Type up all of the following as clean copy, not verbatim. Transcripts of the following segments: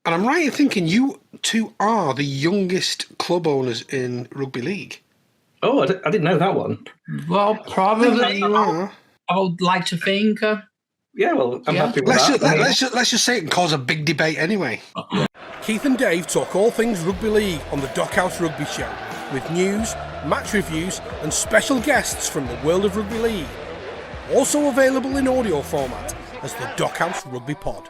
And I'm right in thinking you two are the youngest club owners in rugby league. Oh, I didn't know that one. Well, probably you are. I would like to think. Yeah, well, I'm happy with that. Let's just say it and cause a big debate anyway. Keith and Dave talk all things rugby league on the Dockhouse Rugby Show, with news, match reviews and special guests from the world of rugby league. Also available in audio format as the Dockhouse Rugby Pod.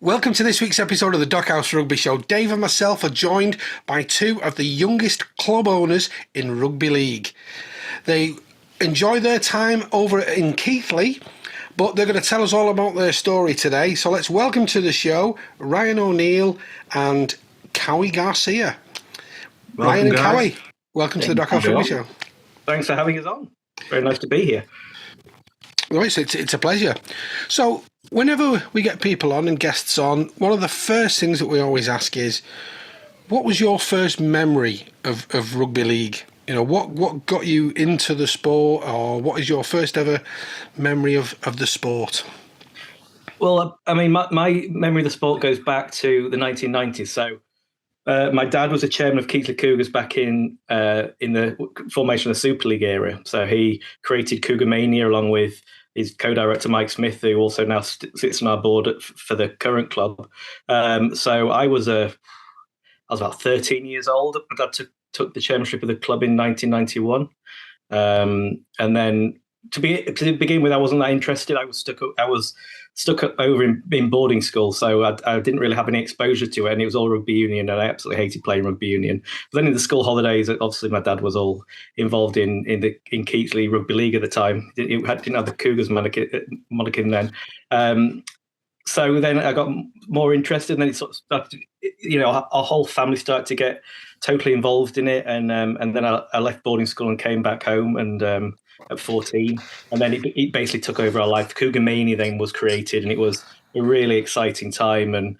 Welcome to this week's episode of the Dockhouse Rugby Show. Dave and myself are joined by two of the youngest club owners in rugby league. They enjoy their time over in Keighley, but they're going to tell us all about their story today. So let's welcome to the show Ryan O'Neill and Kaue Garcia. Ryan and Kaue, welcome to the Dockhouse Rugby Show. Thanks for having us on. Very nice to be here. Well, it's a pleasure. So whenever we get people on and guests on, one of the first things that we always ask is, what was your first memory of rugby league? You know, what got you into the sport, or what is your first ever memory of the sport? Well, I mean, my memory of the sport goes back to the 1990s. So my dad was a chairman of Keighley Cougars back in the formation of the Super League era. So he created Cougar Mania along with his co-director Mike Smith, who also now sits on our board for the current club. So I was about 13 years old. My dad took the chairmanship of the club in 1991, and then to begin with, I wasn't that interested. I was stuck up over in boarding school, so I didn't really have any exposure to it, and it was all rugby union, and I absolutely hated playing rugby union. But then in the school holidays, obviously my dad was all involved in Keighley Rugby League at the time. It didn't have the Cougars monarchy then. So then I got more interested, and then it sort of started. Our whole family started to get totally involved in it, and then I left boarding school and came back home, and at 14, and then it basically took over our life. Cougar Mania then was created, and it was a really exciting time. And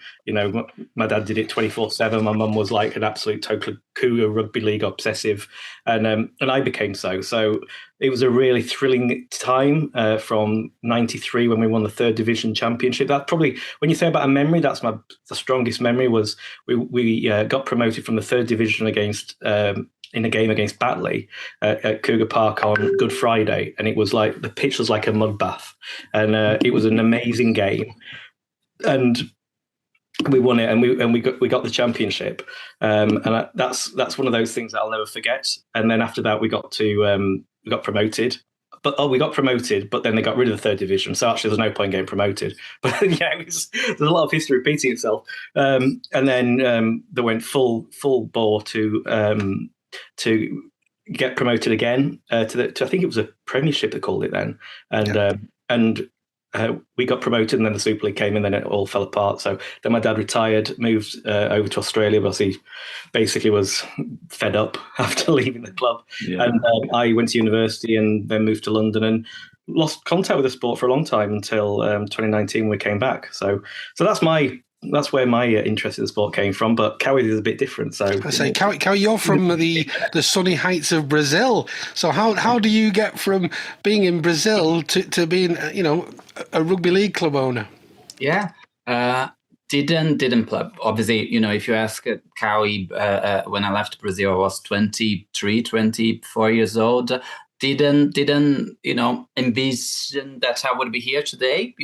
my dad did it 24/7. My mum was like an absolute total Cougar Rugby League obsessive, and I became so. So it was a really thrilling time from '93 when we won the third division championship. That probably, when you say about a memory, that's the strongest memory. Was we got promoted from the third division in a game against Batley at Cougar Park on Good Friday, and it was like the pitch was like a mud bath, and it was an amazing game, and we won it, and we got the championship, and that's one of those things that I'll never forget. And then after that, we got promoted. But we got promoted, but then they got rid of the third division. So actually, there's no point getting promoted. But yeah, there's a lot of history repeating itself. And then they went full bore to get promoted again to I think it was a Premiership they called it then, and we got promoted, and then the Super League came, and then it all fell apart. So then my dad retired, moved over to Australia, but he basically was fed up after leaving the club. Yeah. And I went to university and then moved to London and lost contact with the sport for a long time until 2019 when we came back. So that's where my interest in the sport came from, but Kaue is a bit different. So I say, Kaue, you're from the sunny heights of Brazil. So how do you get from being in Brazil to being a rugby league club owner? Yeah, didn't play. Obviously, if you ask Kaue, when I left Brazil, I was 23, 24 years old. Didn't envision that I would be here today,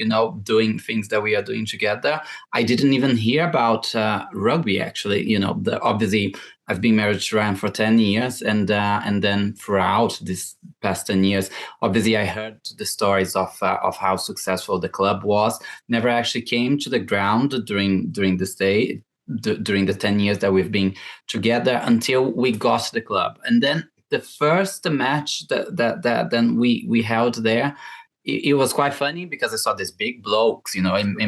doing things that we are doing together. I didn't even hear about rugby, actually. Obviously, I've been married to Ryan for 10 years, and then throughout this past 10 years, obviously, I heard the stories of how successful the club was. Never actually came to the ground during this day, during the 10 years that we've been together, until we got the club. And then the first match that then we held there, it was quite funny because I saw these big blokes, in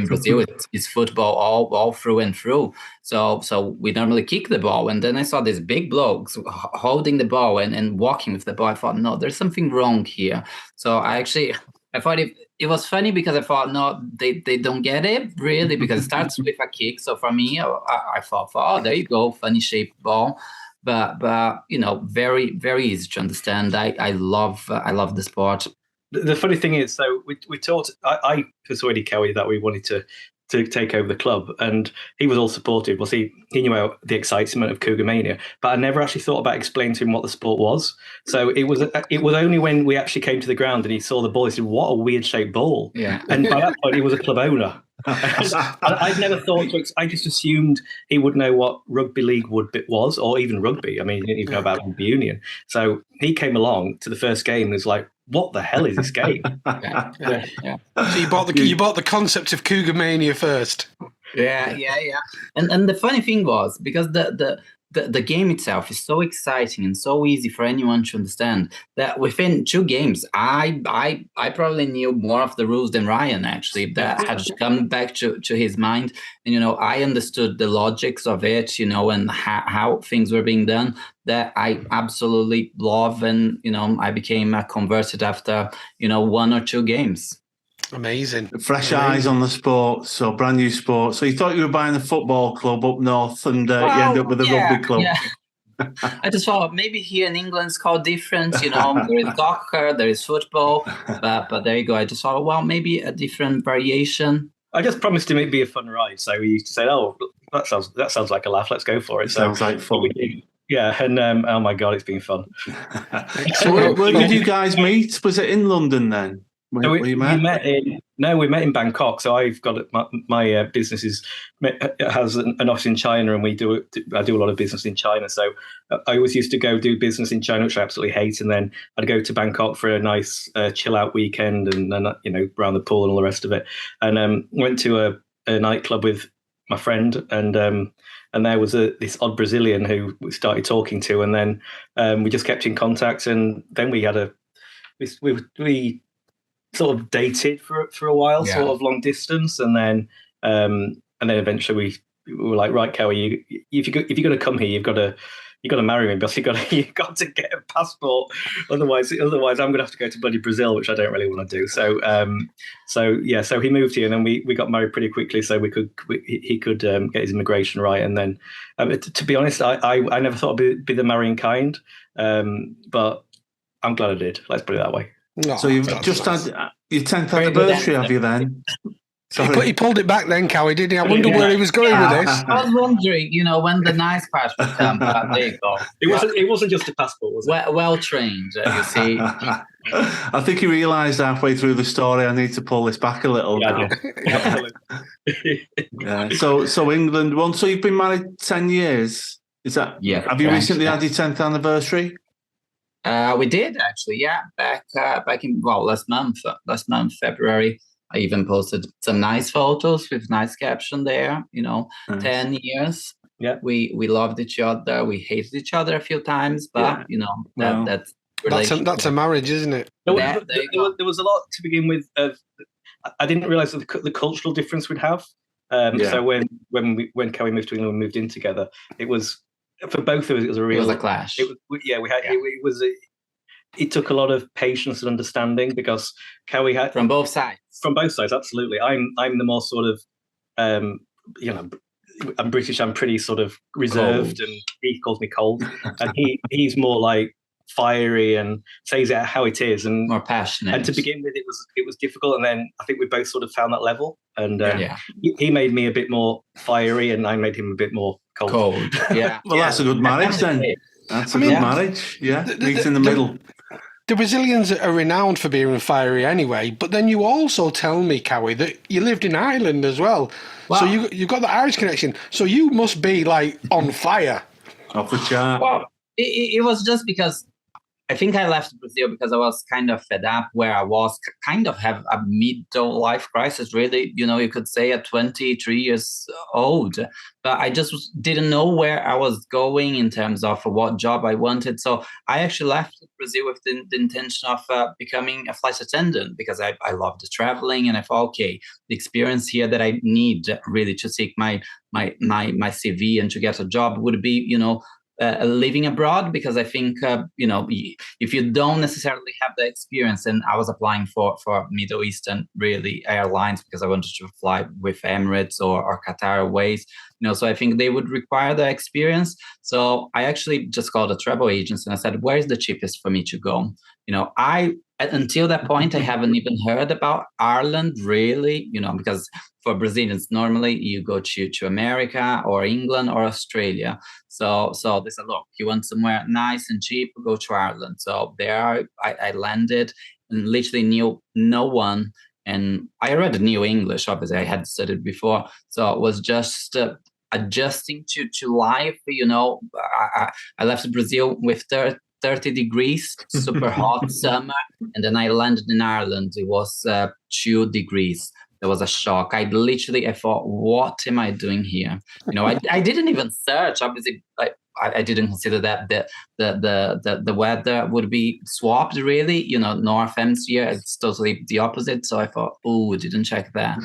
Brazil, it's football all through and through. So we normally kick the ball. And then I saw these big blokes holding the ball and walking with the ball. I thought, no, there's something wrong here. So I thought it was funny because I thought, no, they don't get it really, because it starts with a kick. So for me, I thought, oh, there you go, funny shaped ball. But very, very easy to understand. I love the sport. The funny thing is, so we talked. I persuaded Kaue that we wanted to take over the club, and he was all supportive. Well, he knew about the excitement of Cougar Mania, but I never actually thought about explaining to him what the sport was. So it was only when we actually came to the ground and he saw the ball, he said, "What a weird shaped ball!" Yeah. And by that point, he was a club owner. I'd never thought to. I just assumed he would know what rugby league was, or even rugby. I mean, he didn't even know about rugby union. So he came along to the first game and was like, "What the hell is this game?" Yeah. So you bought the concept of Cougar Mania first. Yeah. And the funny thing was, because the game itself is so exciting and so easy for anyone to understand, that within 2 games, I probably knew more of the rules than Ryan, actually, that had come back to his mind. And, I understood the logics of it, and how things were being done, that I absolutely love. And, I became converted after, 1 or 2 games. Amazing. Fresh eyes on the sport, so brand new sport. So you thought you were buying a football club up north, and you end up with a rugby club. Yeah. I just thought maybe here in England it's called different, there is soccer, there is football, but there you go. I just thought, well, maybe a different variation. I just promised him it'd be a fun ride, so we used to say, "Oh, that sounds like a laugh. Let's go for it." Sounds like fun. Yeah, and oh my god, it's been fun. So where did you guys meet? Was it in London then? So we met in Bangkok. So I've got my business has an office in China, and I do a lot of business in China. So I always used to go do business in China, which I absolutely hate, and then I'd go to Bangkok for a nice chill out weekend, and then around the pool and all the rest of it. And went to a nightclub with my friend, and there was this odd Brazilian who we started talking to, and then we just kept in contact, and then we had we sort of dated for a while, sort of long distance, and then eventually we were like, right, Kaue, if you're going to come here, you've got to marry me, because you've got to get a passport, otherwise I'm going to have to go to bloody Brazil, which I don't really want to do. So he moved here, and then we got married pretty quickly, so he could get his immigration right, and then to be honest, I never thought I'd be the marrying kind, but I'm glad I did. Let's put it that way. Oh, so you've just had your 10th anniversary, have you then? He pulled it back then, Kaue, didn't he? I wonder where he was going with this. I was wondering, when the nice part would come. But there you go. It wasn't just a passport, was it? Well trained, you see. I think he realised halfway through the story, I need to pull this back a little now. Yeah. So England won. So you've been married 10 years. Is that? Yeah. Have you recently had your 10th anniversary? We did actually, yeah. Back in last month, February. I even posted some nice photos with nice caption there. Nice. 10 years. Yeah, we loved each other. We hated each other a few times, but that's a marriage, isn't it? There was a lot to begin with. I didn't realize the cultural difference we'd have. So when Kaue moved to England, we moved in together. It was. For both of us, it was a clash. It took a lot of patience and understanding, because Kaue had from both sides. From both sides, absolutely. I'm the more sort of, I'm British. I'm pretty sort of reserved, and he calls me cold, and he's more like fiery and says it how it is, and more passionate. And to begin with, it was difficult, and then I think we both sort of found that level. And he made me a bit more fiery, and I made him a bit more cold. Yeah. Well, that's a good marriage then. That's a good marriage. Yeah, meet in the middle. The Brazilians are renowned for being fiery anyway, but then you also tell me, Kaue, that you lived in Ireland as well. Wow. So you've got the Irish connection. So you must be like on fire. Off the chart. Well, it was just because I think I left Brazil because I was kind of fed up where I was, kind of have a middle life crisis, really, you could say at 23 years old. But I just didn't know where I was going in terms of what job I wanted. So I actually left Brazil with the intention of becoming a flight attendant, because I loved the traveling, and I thought, okay, the experience here that I need really to seek my CV and to get a job would be, living abroad, because I think, if you don't necessarily have the experience, and I was applying for Middle Eastern really airlines because I wanted to fly with Emirates or Qatar Airways, so I think they would require the experience. So I actually just called a travel agency and I said, where is the cheapest for me to go? I until that point, I haven't even heard about Ireland, really, because for Brazilians, normally you go to America or England or Australia. So they said, look, you want somewhere nice and cheap, go to Ireland. So there I landed and literally knew no one. And I already knew English, obviously, I had studied before. So it was just adjusting to life. I left Brazil with 30 degrees, super hot summer, and then I landed in Ireland. It was 2 degrees. There was a shock. I thought, what am I doing here? I didn't even search. Obviously, I didn't consider that the weather would be swapped, really. North Hemisphere, it's totally the opposite. So I thought, didn't check that.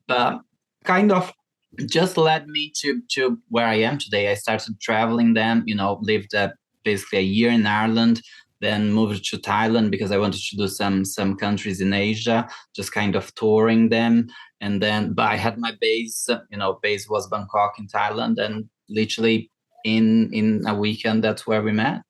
But kind of just led me to where I am today. I started traveling then, lived basically a year in Ireland, then moved to Thailand because I wanted to do some countries in Asia, just kind of touring them. And then, but I had my base, base was Bangkok in Thailand, and literally in a weekend, that's where we met.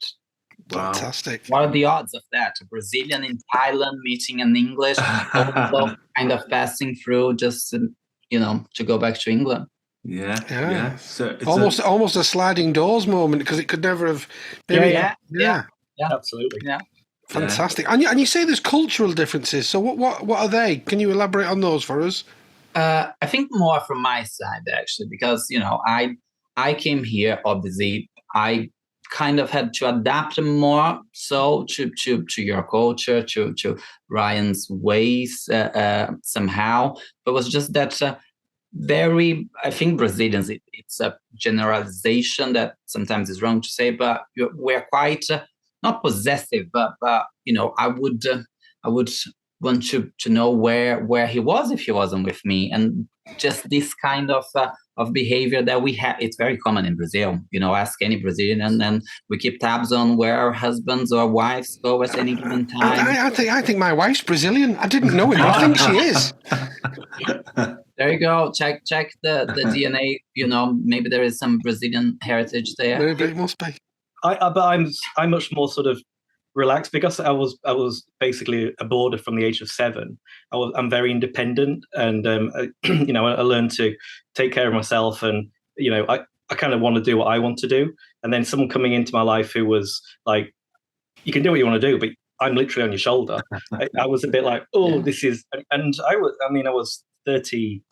Wow. Fantastic. What are the odds of that? A Brazilian in Thailand meeting an English, also kind of passing through just, to go back to England. Yeah. So it's almost a sliding doors moment, because it could never have been. Yeah, absolutely. Yeah. Fantastic. And you say there's cultural differences. So what are they? Can you elaborate on those for us? I think more from my side, actually, because I came here, obviously I kind of had to adapt more so to your culture, to Ryan's ways somehow. But it was just that I think Brazilians, it's a generalization that sometimes is wrong to say, but we're quite not possessive, but I would want to know where he was if he wasn't with me, and just this kind of behavior that we have. It's very common in Brazil. Ask any Brazilian, and we keep tabs on where our husbands or wives go at any given time. I think my wife's Brazilian. I didn't know it. I think she is. There you go. Check the DNA. Maybe there is some Brazilian heritage there. Maybe it must be. But I'm much more sort of relaxed, because I was basically a boarder from the age of 7. I'm very independent, and I learned to take care of myself, and I kind of want to do what I want to do. And then someone coming into my life who was like, you can do what you want to do, but I'm literally on your shoulder. I was a bit like, this is, and I was 33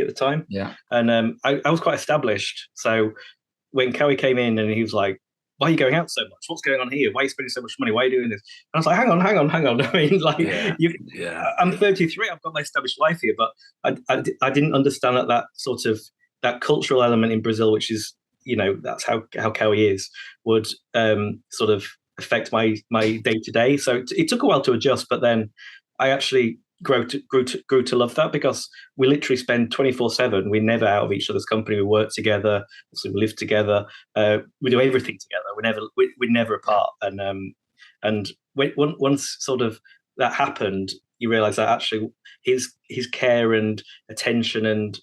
at the time. Yeah. And I was quite established. So when Kaue came in and he was like, why are you going out so much? What's going on here? Why are you spending so much money? Why are you doing this? And I was like, hang on. I mean, I'm 33. I've got my established life here, but I didn't understand that sort of that cultural element in Brazil, which is, that's how Kaue is, would sort of affect my day to day. So it took a while to adjust, but then I actually grew to love that, because we literally spend 24/7. We're never out of each other's company. We work together, so we live together. We do everything together. We're never apart. And once sort of that happened, you realise that actually his care and attention and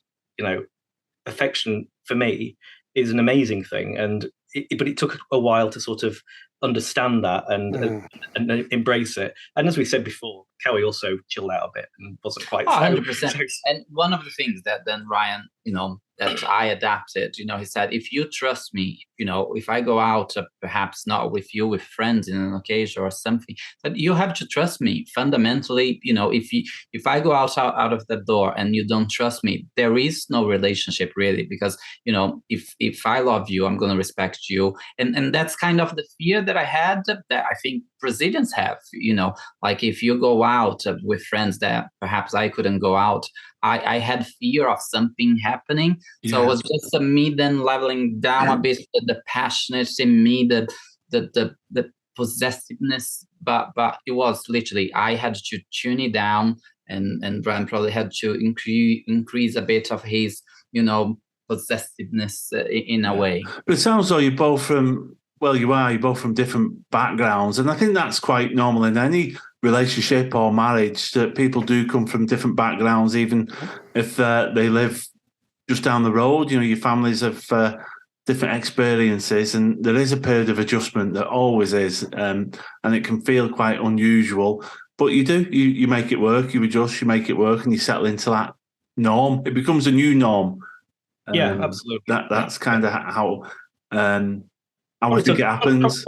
affection for me is an amazing thing. But it took a while to sort of understand that and embrace it. And as we said before, Kaue also chilled out a bit and wasn't quite 100%. And one of the things that then Ryan, that I adapted, he said, if you trust me, if I go out, perhaps not with you, with friends in an occasion or something, but you have to trust me fundamentally. If I go out of the door and you don't trust me, there is no relationship really, because, if I love you, I'm going to respect you. And that's kind of the fear that I had, that I think Brazilians have, like if you go out with friends that perhaps I couldn't go out, I had fear of something happening. So it was just me then leveling down a bit the passionate in me, the possessiveness, but it was literally, I had to tune it down, and Brian probably had to increase a bit of his, possessiveness in a way. But it sounds like you're both from different backgrounds, and I think that's quite normal in any relationship or marriage, that people do come from different backgrounds, even if they live just down the road. Your families have different experiences, and there is a period of adjustment that always is, and it can feel quite unusual. But you make it work, you adjust, you make it work, and you settle into that norm. It becomes a new norm. Yeah, absolutely. That's kind of how I think it happens.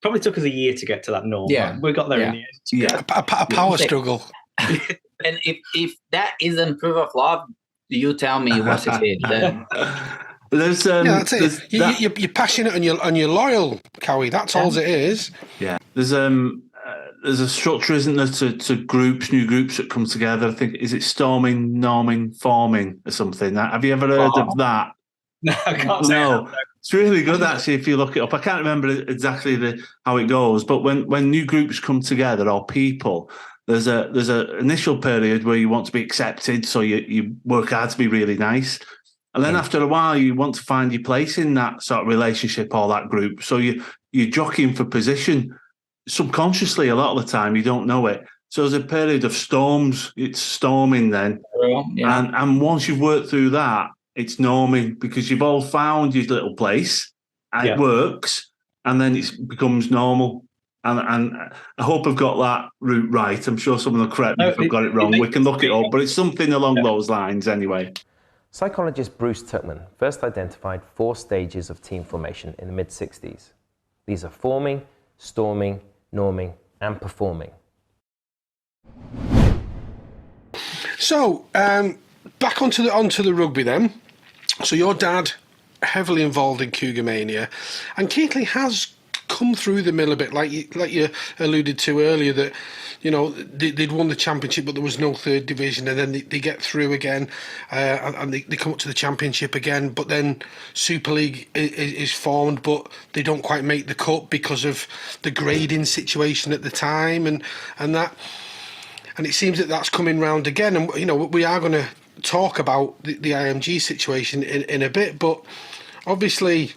Probably took us a year to get to that norm. Yeah. We got there in the end. Yeah, A power struggle. And if that isn't proof of love, you tell me what it is. Then. There's that's it. You're passionate and you're loyal, Kaue. That's all it is. Yeah, there's a structure, isn't there, to groups, new groups that come together. I think, is it storming, norming, forming or something? Have you ever heard of that? No, I can't say that. It's really good, actually, if you look it up. I can't remember exactly how it goes, but when new groups come together, or people, there's a initial period where you want to be accepted, so you work hard to be really nice. And then after a while, you want to find your place in that sort of relationship or that group. So you're jockeying for position subconsciously a lot of the time. You don't know it. So there's a period of storms. It's storming then. Yeah. And once you've worked through that, it's norming, because you've all found your little place and it works, and then it becomes normal. And I hope I've got that route right. I'm sure someone will correct me if I've got it wrong. We can look it up, but it's something along those lines anyway. Psychologist Bruce Tuckman first identified 4 stages of team formation in the mid-60s. These are forming, storming, norming, and performing. So, back onto the rugby then. So your dad, heavily involved in Cougar Mania, and Keighley has come through the mill a bit, like you alluded to earlier, that, you know, they'd won the championship, but there was no third division, and then they get through again, and they come up to the championship again, but then Super League is formed, but they don't quite make the cut because of the grading situation at the time, and that, and it seems that that's coming round again, and, you know, we are going to talk about the IMG situation in a bit, but obviously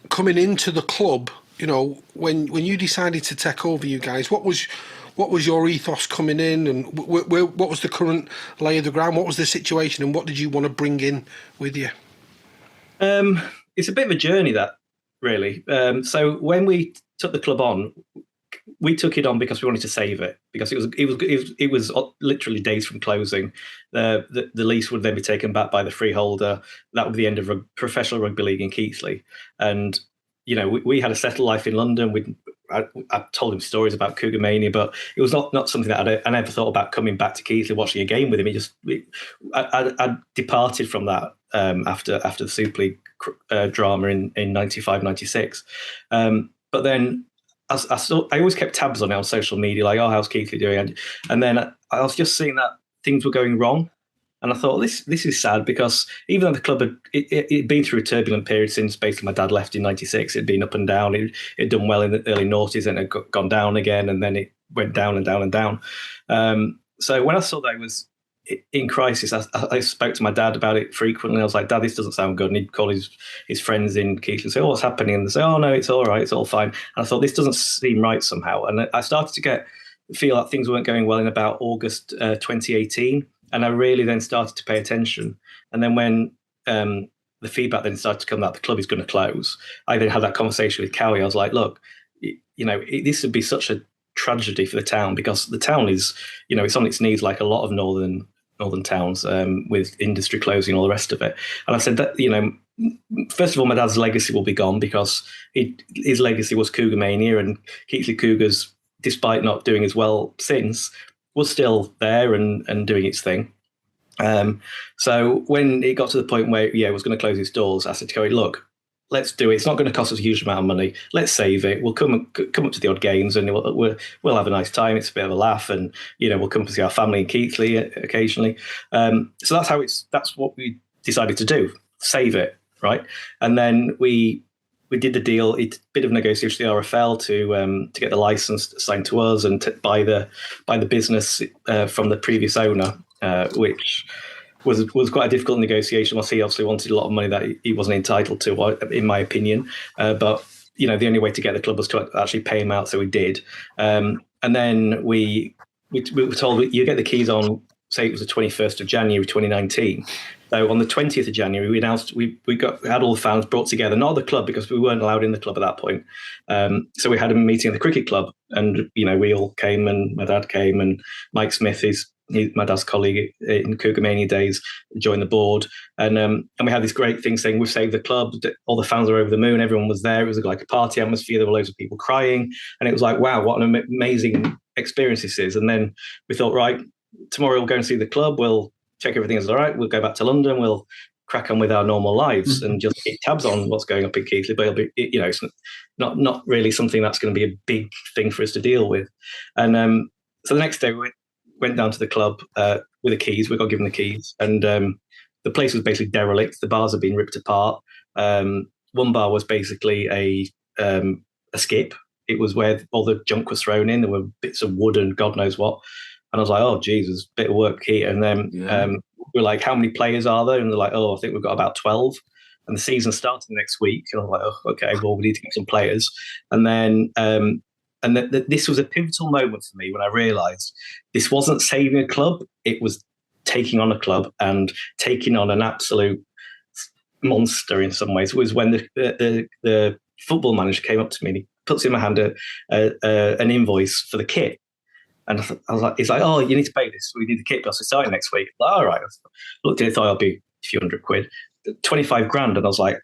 coming into the club, you know, when you decided to take over, you guys, what was your ethos coming in, and what was the current lay of the ground? What was the situation, and what did you want to bring in with you? It's a bit of a journey, that, really. So when we took the club on, we took it on because we wanted to save it, because it was literally days from closing. The lease would then be taken back by the freeholder. That would be the end of professional rugby league in Keighley. And, you know, we had a settled life in London. I told him stories about Cougar Mania, but it was not something that I never thought about coming back to Keighley, watching a game with him. I departed from that after the Super League drama in 95, 96. But then I always kept tabs on it on social media, like, oh, how's Keighley doing? And then I was just seeing that things were going wrong. And I thought, this is sad, because even though the club had been through a turbulent period since basically my dad left in 96, it'd been up and down. It'd done well in the early noughties, and it had gone down again, and then it went down and down and down. So when I saw that it was in crisis, I spoke to my dad about it frequently. I was like, Dad, this doesn't sound good. And he'd call his friends in Keighley and say, oh, what's happening? And they say, oh, no, it's all right. It's all fine. And I thought, this doesn't seem right somehow. And I started to feel like things weren't going well in about August 2018. And I really then started to pay attention. And then when the feedback then started to come that the club is going to close, I then had that conversation with Kaue. I was like, look, you know, this would be such a tragedy for the town, because the town is, you know, it's on its knees like a lot of northern towns, with industry closing and all the rest of it. And I said that, you know, first of all, my dad's legacy will be gone, because his legacy was Cougar Mania, and Keighley Cougars, despite not doing as well since, was still there and doing its thing. So when it got to the point where it was going to close its doors, I said to Kaue, look, let's do it. It's not going to cost us a huge amount of money. Let's save it. We'll come up to the odd games, and we'll have a nice time. It's a bit of a laugh, and, you know, we'll come to see our family in Keighley occasionally. So that's what we decided to do. Save it, right? And then we did the deal. It's a bit of negotiation with the RFL to get the license signed to us and to buy the business from the previous owner, which was quite a difficult negotiation. He obviously wanted a lot of money that he wasn't entitled to, in my opinion. But, you know, the only way to get the club was to actually pay him out, so we did. And then we were told, you get the keys on, say it was the 21st of January 2019. So on the 20th of January, we announced we had all the fans brought together, not the club because we weren't allowed in the club at that point. So we had a meeting at the cricket club, and we all came, and my dad came, and Mike Smith, he's my dad's colleague in Cougar Mania days, joined the board, and we had this great thing saying we've saved the club. All the fans are over the moon. Everyone was there. It was like a party atmosphere. There were loads of people crying, and it was like, wow, what an amazing experience this is. And then we thought, right, tomorrow we'll go and see the club. We'll check everything is all right. We'll go back to London. We'll crack on with our normal lives and just keep tabs on what's going up in Keighley. But it'll be, it's not really something that's going to be a big thing for us to deal with. And so the next day we went down to the club with the keys. We got given the keys, and the place was basically derelict. The bars had been ripped apart. One bar was basically a skip. It was where all the junk was thrown in. There were bits of wood and God knows what. And I was like, oh, Jesus, bit of work here. And then we're like, how many players are there? And they're like, oh, I think we've got about 12. And the season starts next week. And I'm like, oh, okay, well, we need to get some players. And then this was a pivotal moment for me when I realised this wasn't saving a club. It was taking on a club and taking on an absolute monster in some ways. It was when the football manager came up to me and he puts in my hand an invoice for the kit. And I was like, he's like, oh, you need to pay this. We need the kit because we're starting next week. Like, all right. I looked at it, thought it'll be a few $100, 25 grand. And I was like,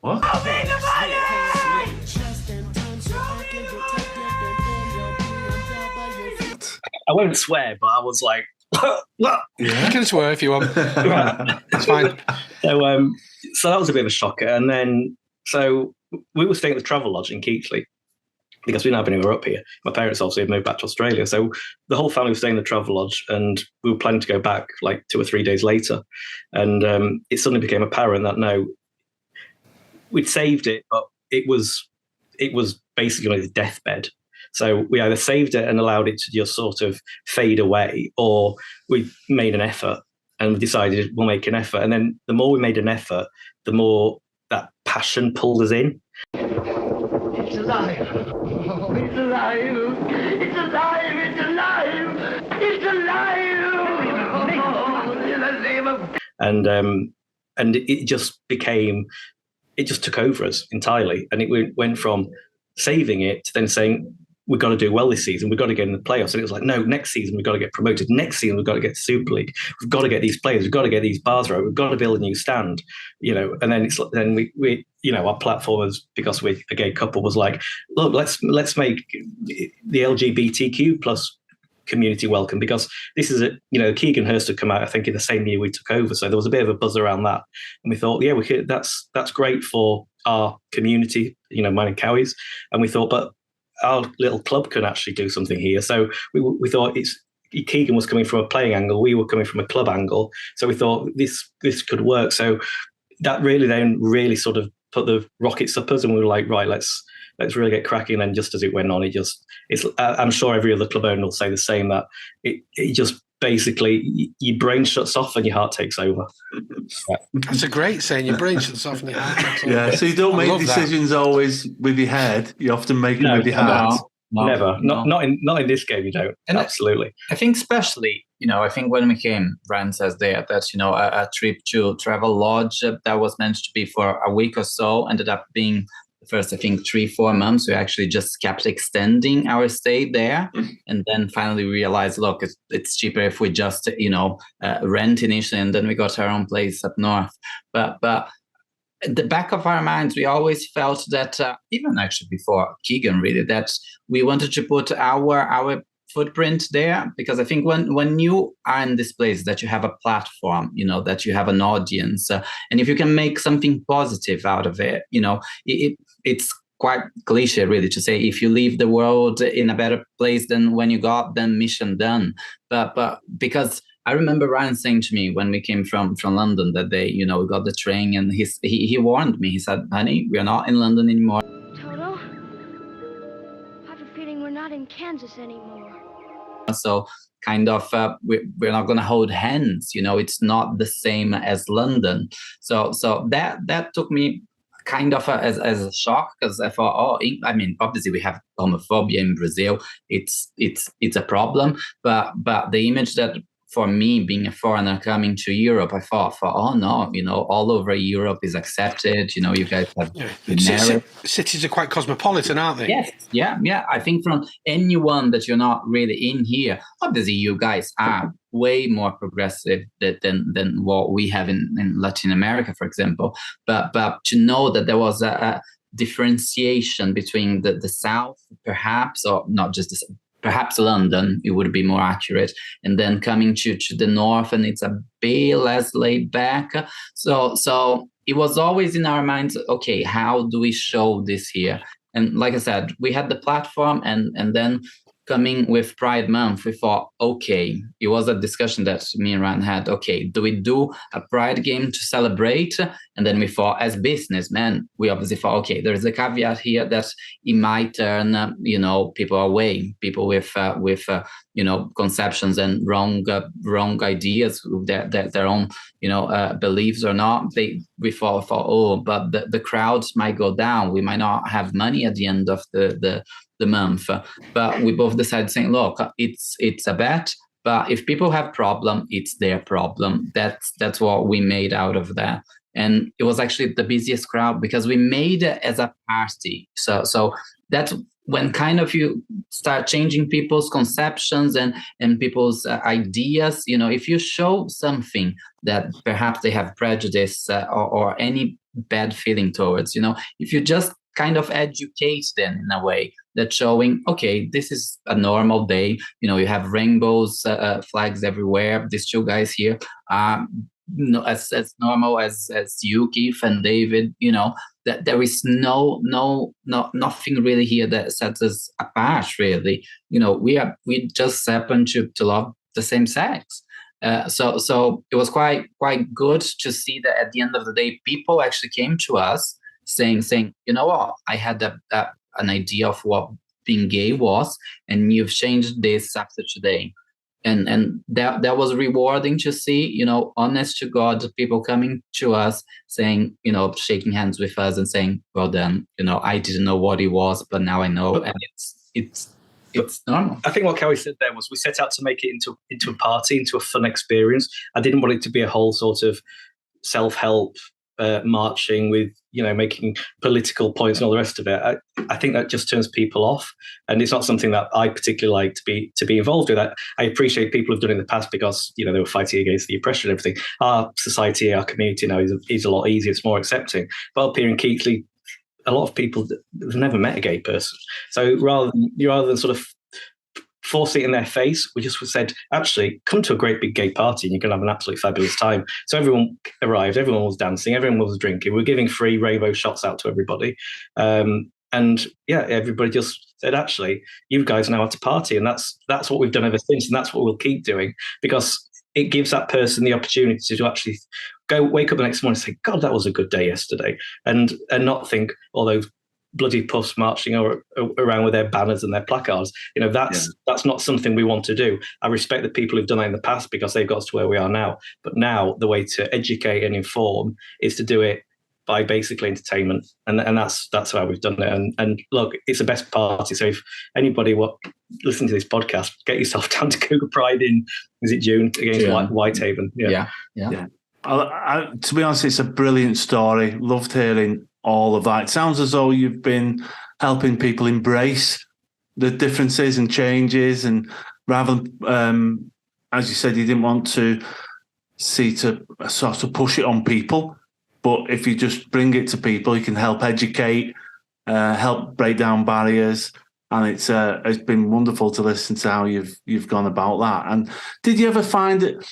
what? I won't swear, but I was like, what? Yeah. You can swear if you want. It's fine. So that was a bit of a shocker. And then, so we were staying at the Travel Lodge in Keighley, because we didn't have anywhere up here. My parents obviously had moved back to Australia. So the whole family was staying in the Travel Lodge, and we were planning to go back like 2 or 3 days later. And it suddenly became apparent that no, we'd saved it, but it was basically on its deathbed. So we either saved it and allowed it to just sort of fade away, or we made an effort and we decided we'll make an effort. And then the more we made an effort, the more that passion pulled us in. It's alive. Oh, it's alive. It's alive. It's alive. It's alive. Oh, in the name of... And it just took over us entirely. And it went from saving it to then saying, we've got to do well this season. We've got to get in the playoffs. And it was like, no, next season we've got to get promoted. Next season we've got to get Super League. We've got to get these players. We've got to get these bars right. We've got to build a new stand, And then we our platform is, because we're a gay couple, was like, look, let's make the LGBTQ plus community welcome, because this is Keegan Hurst had come out, I think, in the same year we took over. So there was a bit of a buzz around that. And we thought, yeah, we could, that's great for our community, mine and Kaue's. And we thought, but our little club can actually do something here. So we thought Keegan was coming from a playing angle, we were coming from a club angle. So we thought this could work. So that really sort of put the rockets up us, and we were like, right, let's really get cracking. And just as it went on, I'm sure every other club owner will say the same, that it just basically your brain shuts off and your heart takes over. That's a great saying, your brain shuts off and your heart takes over. Yeah, so you don't make decisions always with your head, you often make them with your heart. Never. Not in this game, you don't. And absolutely. I think especially, I think when we came, Ryan says that a trip to Travel Lodge that was meant to be for a week or so ended up being the first, I think, 3-4 months. We actually just kept extending our stay there. And then finally realized, look, it's cheaper if we just, rent initially, and then we got our own place up north. But at the back of our minds, we always felt that, even actually before Keegan really, that we wanted to put our footprint there, because I think when you are in this place, that you have a platform, that you have an audience, and if you can make something positive out of it, it's quite cliche really to say, if you leave the world in a better place than when you got, then mission done. But because I remember Ryan saying to me when we came from London that day, we got the train, and he warned me. He said, honey, we're not in London anymore. Toto, I have a feeling we're not in Kansas anymore. So kind of, we're not going to hold hands. It's not the same as London. So that took me kind of as a shock, because I thought, obviously we have homophobia in Brazil. It's a problem, but the image that for me, being a foreigner coming to Europe, I thought, oh no, all over Europe is accepted. You guys have been married. Cities are quite cosmopolitan, aren't they? Yes, yeah. I think from anyone that you're not really in here, obviously you guys are way more progressive than what we have in Latin America, for example. But to know that there was a differentiation between the South, perhaps, or not just the perhaps London, it would be more accurate, and then coming to the north, and it's a bit less laid back. So it was always in our minds, okay, how do we show this here? And like I said, we had the platform, and then coming with Pride Month, we thought, okay, it was a discussion that me and Ryan had. Okay, do we do a Pride game to celebrate? And then we thought, as businessmen, we obviously thought, okay, there's a caveat here that it might turn, people away, people with conceptions and wrong ideas, their own, beliefs or not. We thought, oh, but the crowds might go down. We might not have money at the end of the month. But we both decided saying, look, it's a bet, but if people have problem, it's their problem. That's what we made out of that. And it was actually the busiest crowd because we made it as a party. So that's when kind of you start changing people's conceptions and people's ideas. If you show something that perhaps they have prejudice or any bad feeling towards, if you just kind of educate them in a way that showing, okay, this is a normal day. You have rainbows, flags everywhere. These two guys here are as normal as you, Keith, and David. That there is nothing really here that sets us apart. Really, we just happen to love the same sex. So it was quite good to see that at the end of the day, people actually came to us saying, you know what, I had an idea of what being gay was, and you've changed this after today. And that was rewarding to see, honest to God, people coming to us saying, shaking hands with us and saying, well done, I didn't know what it was, but now I know. And it's normal. I think what Kaue said there was we set out to make it into a party, into a fun experience. I didn't want it to be a whole sort of self-help marching with, making political points and all the rest of it. I think that just turns people off, and it's not something that I particularly like to be involved with. I appreciate people have done in the past because they were fighting against the oppression and everything. Our society, our community now is a lot easier. It's more accepting. But up here in Keighley, a lot of people have never met a gay person. So rather than sort of force it in their face, we just said, actually, come to a great big gay party and you're going to have an absolutely fabulous time. So everyone arrived, everyone was dancing, everyone was drinking. We were giving free rainbow shots out to everybody. And everybody just said, actually, you guys know how to party. And that's what we've done ever since. And that's what we'll keep doing, because it gives that person the opportunity to actually go wake up the next morning and say, God, that was a good day yesterday. And not think, all those bloody puffs marching around with their banners and their placards. That's not something we want to do. I respect the people who've done that in the past because they've got us to where we are now. But now the way to educate and inform is to do it by basically entertainment, and that's how we've done it. And look, it's the best party. So if anybody listen to this podcast, get yourself down to Cougar Pride in June against Whitehaven. Yeah. To be honest, it's a brilliant story. Loved hearing all of that. It sounds as though you've been helping people embrace the differences and changes, and rather than, as you said, you didn't want to sort of push it on people. But if you just bring it to people, you can help educate, help break down barriers, and it's been wonderful to listen to how you've gone about that. And did you ever find it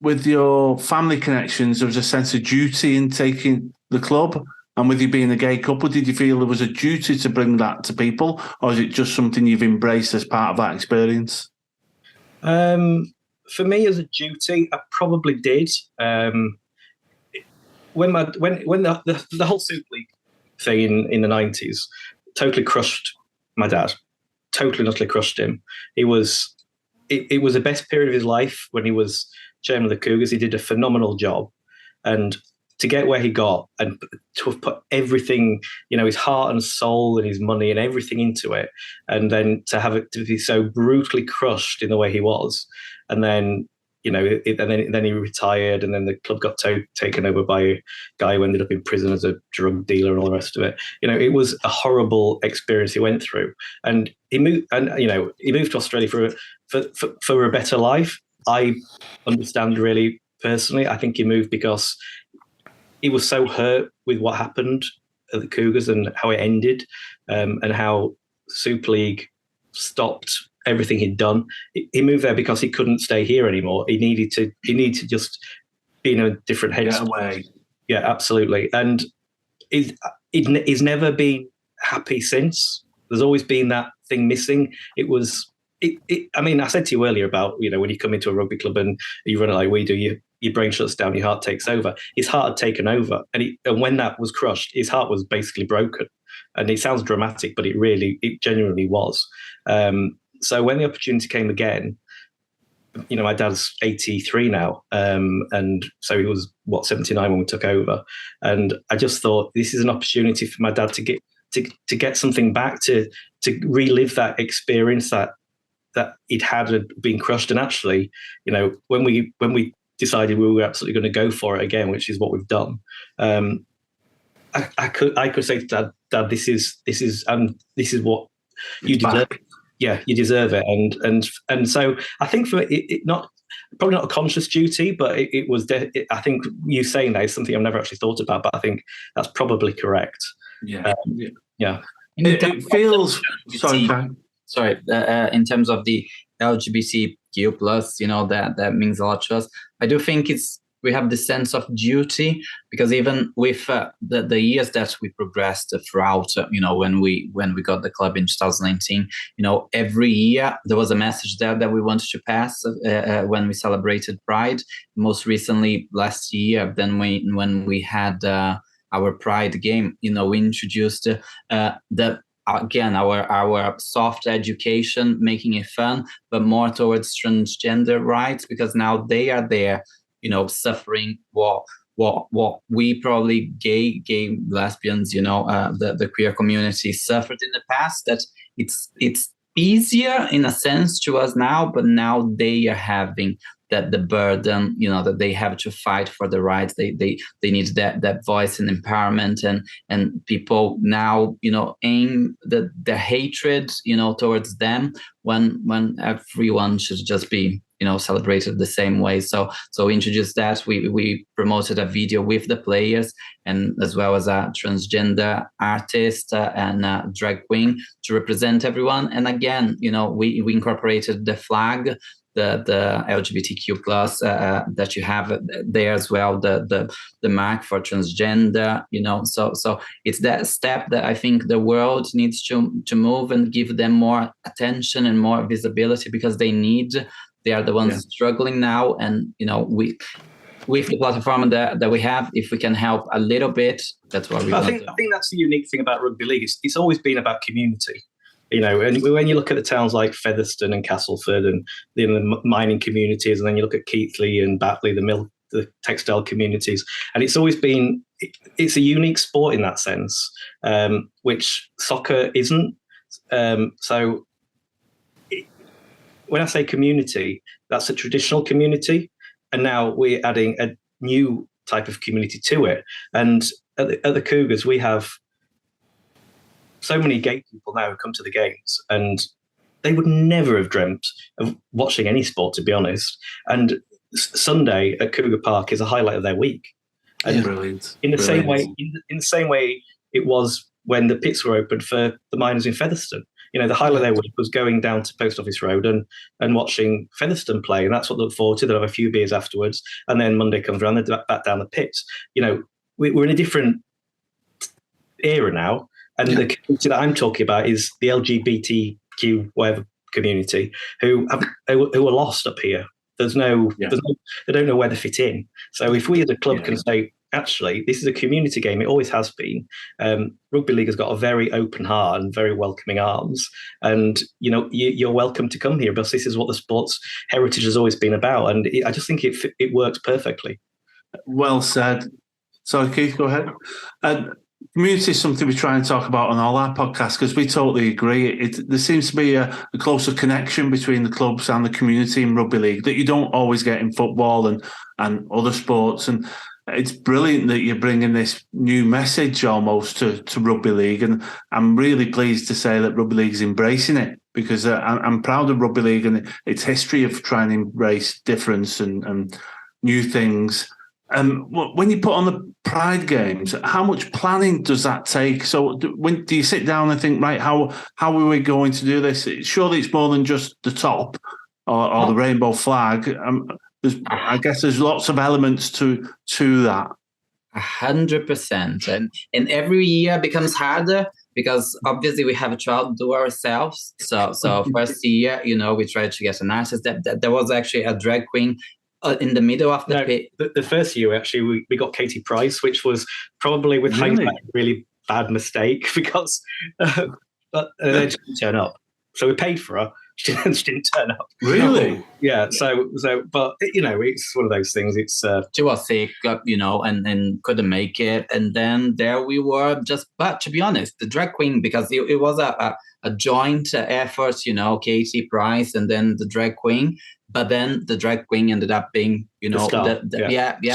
with your family connections, there was a sense of duty in taking the club? And with you being a gay couple, did you feel there was a duty to bring that to people, or is it just something you've embraced as part of that experience? For me, as a duty, I probably did. When the whole Super League thing in the 90s totally crushed my dad, totally and utterly crushed him. It was the best period of his life when he was chairman of the Cougars. He did a phenomenal job, and to get where he got and to have put everything, his heart and soul and his money and everything into it, and then to have it to be so brutally crushed in the way he was, and then then he retired, and then the club got taken over by a guy who ended up in prison as a drug dealer and all the rest of it. It was a horrible experience he went through, and he moved to Australia for a better life. I understand really personally. I think he moved because he was so hurt with what happened at the Cougars and how it ended, and how Super League stopped everything he'd done. He moved there because he couldn't stay here anymore. He needed to just be in a different headspace. Yeah, absolutely. And he's never been happy since. There's always been that thing missing. I mean, I said to you earlier about, when you come into a rugby club and you run it like we do, your brain shuts down, your heart takes over. His heart had taken over. And when that was crushed, his heart was basically broken. And it sounds dramatic, but it genuinely was. So when the opportunity came again, my dad's 83 now. And so he was, 79 when we took over. And I just thought this is an opportunity for my dad to get something back, to relive that experience that he'd had been crushed. And actually, when we decided we were absolutely going to go for it again, which is what we've done, I could say to Dad, this is what you deserve. Yeah, you deserve it, and so I think for it probably not a conscious duty, but it was. I think you saying that is something I've never actually thought about, but I think that's probably correct. Yeah. It feels. Sorry. In terms of the LGBTQ plus, that means a lot to us. I do think we have the sense of duty, because even with the years that we progressed throughout, when we got the club in 2019, every year there was a message there that we wanted to pass when we celebrated Pride. Most recently last year, then when we had our Pride game, we introduced our soft education, making it fun, but more towards transgender rights, because now they are there, suffering what we probably gay, lesbians, the queer community suffered in the past. That it's easier in a sense to us now, but now they are having that the burden, that they have to fight for the rights. They need that voice and empowerment, and people now, aim the hatred, towards them, when everyone should just be, celebrated the same way. So we introduced that. We promoted a video with the players, and as well as a transgender artist and a drag queen to represent everyone. And again, we incorporated the flag, the LGBTQ plus that you have there as well, the mark for transgender, so it's that step that I think the world needs to move and give them more attention and more visibility, because they are the ones struggling now. And with the platform that we have, if we can help a little bit, that's what we want. I think that's the unique thing about rugby league. It's always been about community. And when you look at the towns like Featherstone and Castleford and the mining communities, and then you look at Keighley and Batley, the textile communities, and it's always been, it's a unique sport in that sense, which soccer isn't. So when I say community, that's a traditional community, and now we're adding a new type of community to it. And at the Cougars, we have so many gay people now who come to the games, and they would never have dreamt of watching any sport, to be honest. And Sunday at Cougar Park is a highlight of their week. And brilliant. In the same way it was when the pits were opened for the miners in Featherstone. The highlight of their week was going down to Post Office Road and watching Featherstone play, and that's what they look forward to. They'll have a few beers afterwards, and then Monday comes around, they're back down the pits. We're in a different era now. And the community that I'm talking about is the LGBTQ whatever community who are lost up here. They don't know where to fit in. So if we as a club can say, actually, this is a community game, it always has been. Rugby League has got a very open heart and very welcoming arms. And, you're welcome to come here, because this is what the sports heritage has always been about. And I just think it works perfectly. Well said. Sorry, Keith, go ahead. community is something we try and talk about on all our podcasts because we totally agree. There seems to be a closer connection between the clubs and the community in rugby league that you don't always get in football and other sports. And it's brilliant that you're bringing this new message almost to rugby league. And I'm really pleased to say that rugby league is embracing it because I'm proud of rugby league and its history of trying to embrace difference and new things. When you put on the Pride Games, how much planning does that take? So when do you sit down and think, right, how are we going to do this? Surely it's more than just the top or the rainbow flag. I guess there's lots of elements to that. 100%. And every year becomes harder because obviously we have to outdo ourselves. So first year, we tried to get an artist. There was actually a drag queen in the middle of the pit. The first year, actually, we got Katie Price, which was probably with hindsight a really bad mistake because but she didn't turn up. So we paid for her. She didn't turn up. Really? Yeah. So, but it's one of those things. It's she was sick, and couldn't make it, and then there we were. But to be honest, the drag queen, because it was a joint effort. Katie Price and then the drag queen. But then the drag queen ended up being, the star.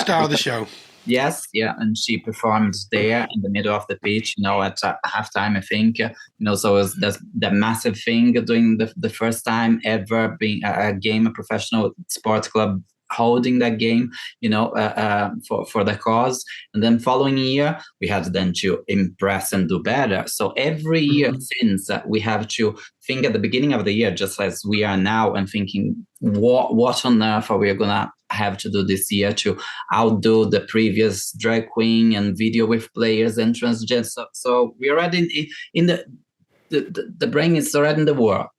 Star of the show. Yes, yeah, and she performed there in the middle of the pitch, at halftime, I think. So it was that massive thing doing the first time ever being a professional sports club holding that game, for the cause. And then following year, we had then to impress and do better. So every year since, we have to think at the beginning of the year, just as we are now, and thinking, what on earth are we going to have to do this year to outdo the previous drag queen and video with players and transgender. So we're already in the brain is already in the work,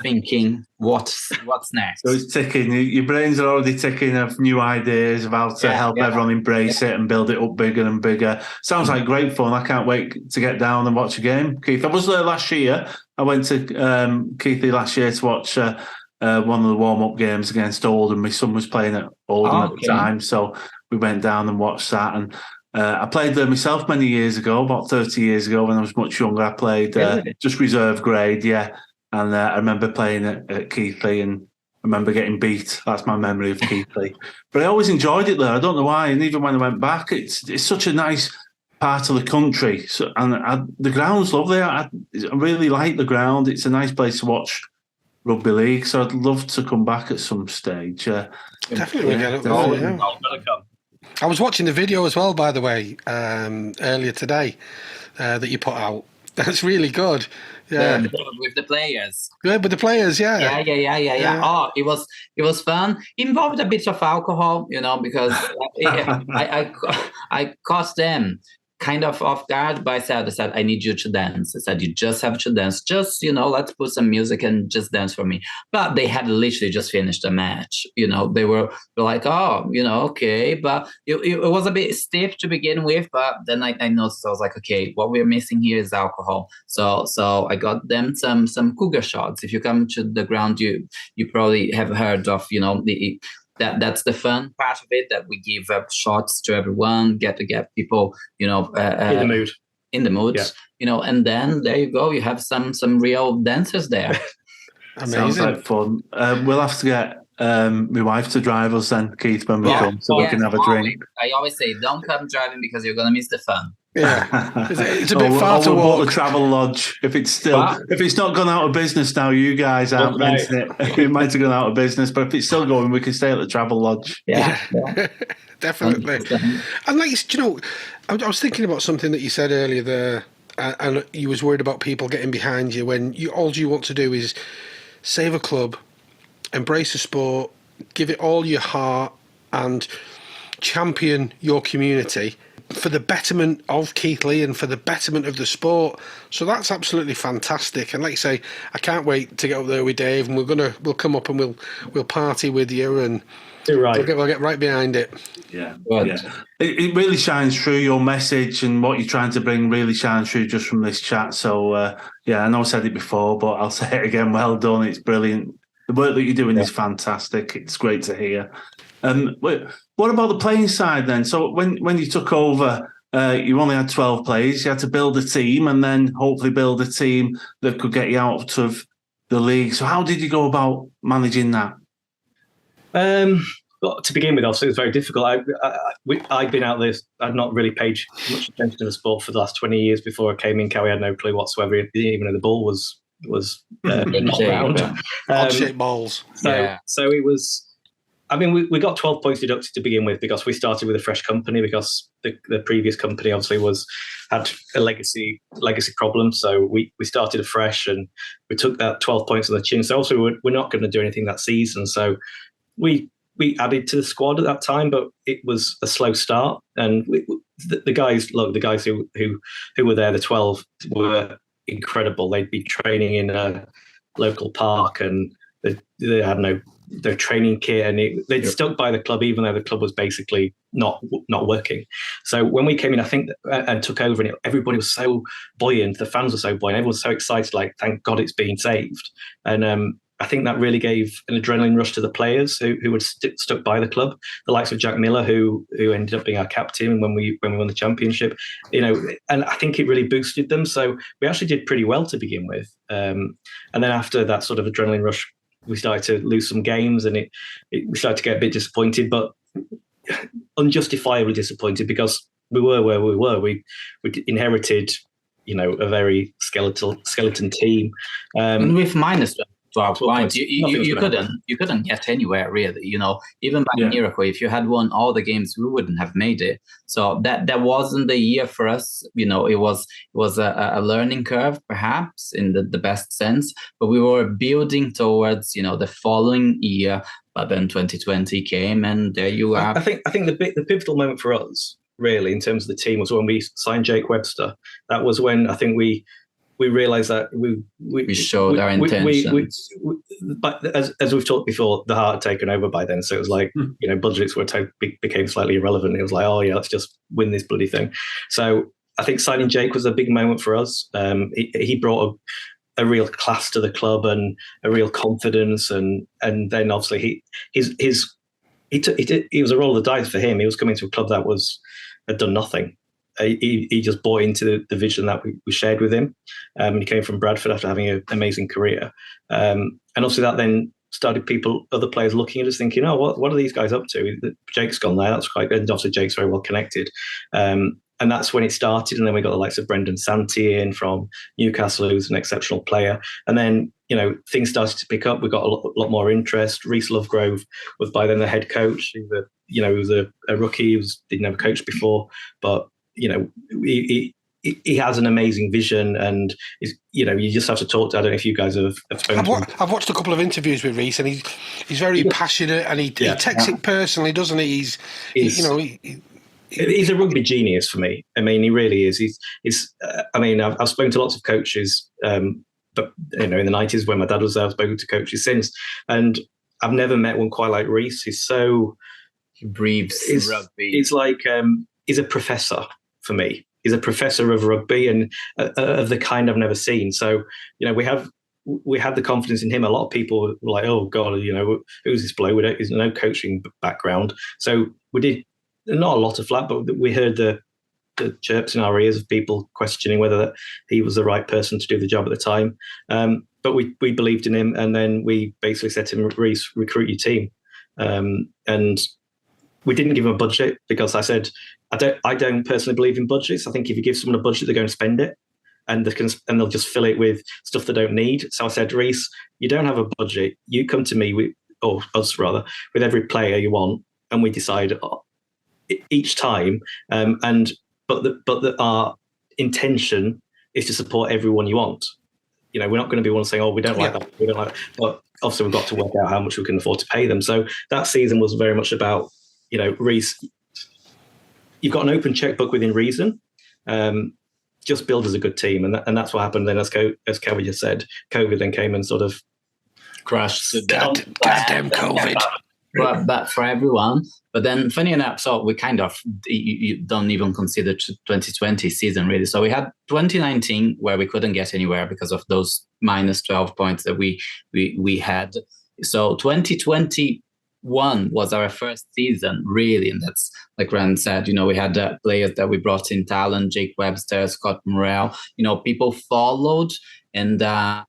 thinking what's next. So it's ticking. Your brains are already ticking of new ideas of how to help everyone embrace it and build it up bigger and bigger. Sounds like great fun. I can't wait to get down and watch a game. Keith, I was there last year. I went to Keighley last year to watch one of the warm-up games against Oldham. My son was playing at Oldham at the time, so we went down and watched that. And I played there myself many years ago, about 30 years ago when I was much younger. I played just reserve grade, And I remember playing at Keighley and I remember getting beat. That's my memory of Keighley. But I always enjoyed it there. I don't know why. And even when I went back, it's such a nice part of the country. So, the ground's lovely. I really like the ground. It's a nice place to watch rugby league. So I'd love to come back at some stage. Definitely get it. I was watching the video as well, by the way, earlier today that you put out. That's really good. Yeah, with the players. Yeah, with the players. Yeah. Oh, it was fun. It involved a bit of alcohol, because I caught them kind of off guard, but I said, I need you to dance. I said, you just have to dance. Just, let's put some music and just dance for me. But they had literally just finished the match. They were like, oh, okay. But it was a bit stiff to begin with. But then I noticed, I was like, okay, what we're missing here is alcohol. So I got them some Cougar shots. If you come to the ground, you probably have heard of, that's the fun part of it, that we give shots to everyone, get people, in the mood, and then there you go. You have some real dancers there. Amazing. Sounds like fun. We'll have to get my wife to drive us then, Keith, when we come, so we can have a drink. I always say, don't come driving because you're going to miss the fun. Yeah, it's a bit far to walk. The Travel Lodge, if it's not gone out of business now, you guys aren't renting it. It might have gone out of business, but if it's still going, we can stay at the Travel Lodge. Yeah. Definitely. 100%. And I was thinking about something that you said earlier there, and you was worried about people getting behind you when all you want to do is save a club, embrace a sport, give it all your heart, and champion your community for the betterment of Keighley and for the betterment of the sport. So that's absolutely fantastic. And like you say, I can't wait to get up there with Dave, and we'll come up and we'll party with you, and we'll get right behind it. Yeah. It really shines through. Your message and what you're trying to bring really shines through just from this chat. So I know I said it before, but I'll say it again. Well done. It's brilliant. The work that you're doing is fantastic. It's great to hear. What about the playing side then? So when you took over you only had 12 players. You had to build a team and then hopefully build a team that could get you out of the league. So how did you go about managing that? Well, to begin with, obviously, it was very difficult. I'd been out there. I'd not really paid much attention to the sport for the last 20 years before I came in. Kaue had no clue whatsoever, even though the ball was not round. Odd-shaped balls. So it was... I mean, we got 12 points deducted to begin with because we started with a fresh company because the previous company obviously had a legacy problem. So we started afresh and we took that 12 points on the chin. So also we're not going to do anything that season. So we added to the squad at that time, but it was a slow start. And the guys who were there, the 12, were incredible. They'd be training in a local park and they had their training kit, and they'd stuck by the club even though the club was basically not working. So when we came in, I think, and took over, and everybody was so buoyant, the fans were so buoyant, everyone was so excited, like, thank God it's being saved. And I think that really gave an adrenaline rush to the players who were stuck by the club. The likes of Jack Miller, who ended up being our captain when we won the championship, and I think it really boosted them. So we actually did pretty well to begin with. And then after that sort of adrenaline rush, we started to lose some games, and we started to get a bit disappointed, but unjustifiably disappointed because we were where we were. We inherited, a very skeleton team, and with minus 12 points, you couldn't get anywhere really. Even by miracle, if you had won all the games, we wouldn't have made it. So that wasn't the year for us. It was a learning curve, perhaps in the best sense. But we were building towards the following year. But then 2020 came, and there you are. I think the pivotal moment for us, really, in terms of the team, was when we signed Jake Webster. That was when I think we realised that we showed our intentions. But as we've talked before, the heart had taken over by then. So it was like, budgets became slightly irrelevant. It was like, oh yeah, let's just win this bloody thing. So I think signing Jake was a big moment for us. He brought a real class to the club and a real confidence. And then obviously it was a roll of the dice for him. He was coming to a club that had done nothing. He just bought into the vision that we shared with him. He came from Bradford after having an amazing career. And obviously that then started other players looking at us thinking, oh, what are these guys up to? Jake's gone there. That's quite good. And obviously Jake's very well connected. And that's when it started. And then we got the likes of Brendan Santi in from Newcastle, who's an exceptional player. And then, things started to pick up. We got a lot more interest. Reese Lovegrove was by then the head coach. He was a rookie. He didn't have a coach before, but he has an amazing vision, and you just have to talk to. I don't know if you guys have spoken to him. I've watched a couple of interviews with Reese, and he's very passionate, and he takes it personally, doesn't he? He's a rugby genius for me. I mean, he really is. I've spoken to lots of coaches, but in the 90s when my dad was there, I've spoken to coaches since, and I've never met one quite like Reese. He breathes rugby. He's like he's a professor for me. He's a professor of rugby and of the kind I've never seen. So, we had the confidence in him. A lot of people were like, oh God, who's this bloke? He's no coaching background. So we did not a lot of flack, but we heard the chirps in our ears of people questioning whether he was the right person to do the job at the time. But we believed in him, and then we basically said to him, Reece, recruit your team. And we didn't give him a budget because I said, I don't personally believe in budgets. I think if you give someone a budget, they're going to spend it, and they'll just fill it with stuff they don't need. So I said, Reece, you don't have a budget. You come to me with every player you want, and we decide each time. But our intention is to support everyone you want. We're not going to be one saying, oh, we don't like that, we don't like that. But obviously we've got to work out how much we can afford to pay them. So that season was very much about, Reece, you've got an open checkbook within reason. Just build as a good team. And that's what happened then, as Kaue just said. COVID then came and sort of crashed. Goddamn COVID. But for everyone. But then, funny enough, so we kind of, you don't even consider 2020 season really. So we had 2019 where we couldn't get anywhere because of those minus 12 points that we had. So 2020 one was our first season, really, and that's like Rand said. We had players that we brought in, talent, Jake Webster, Scott Morrell. People followed, and then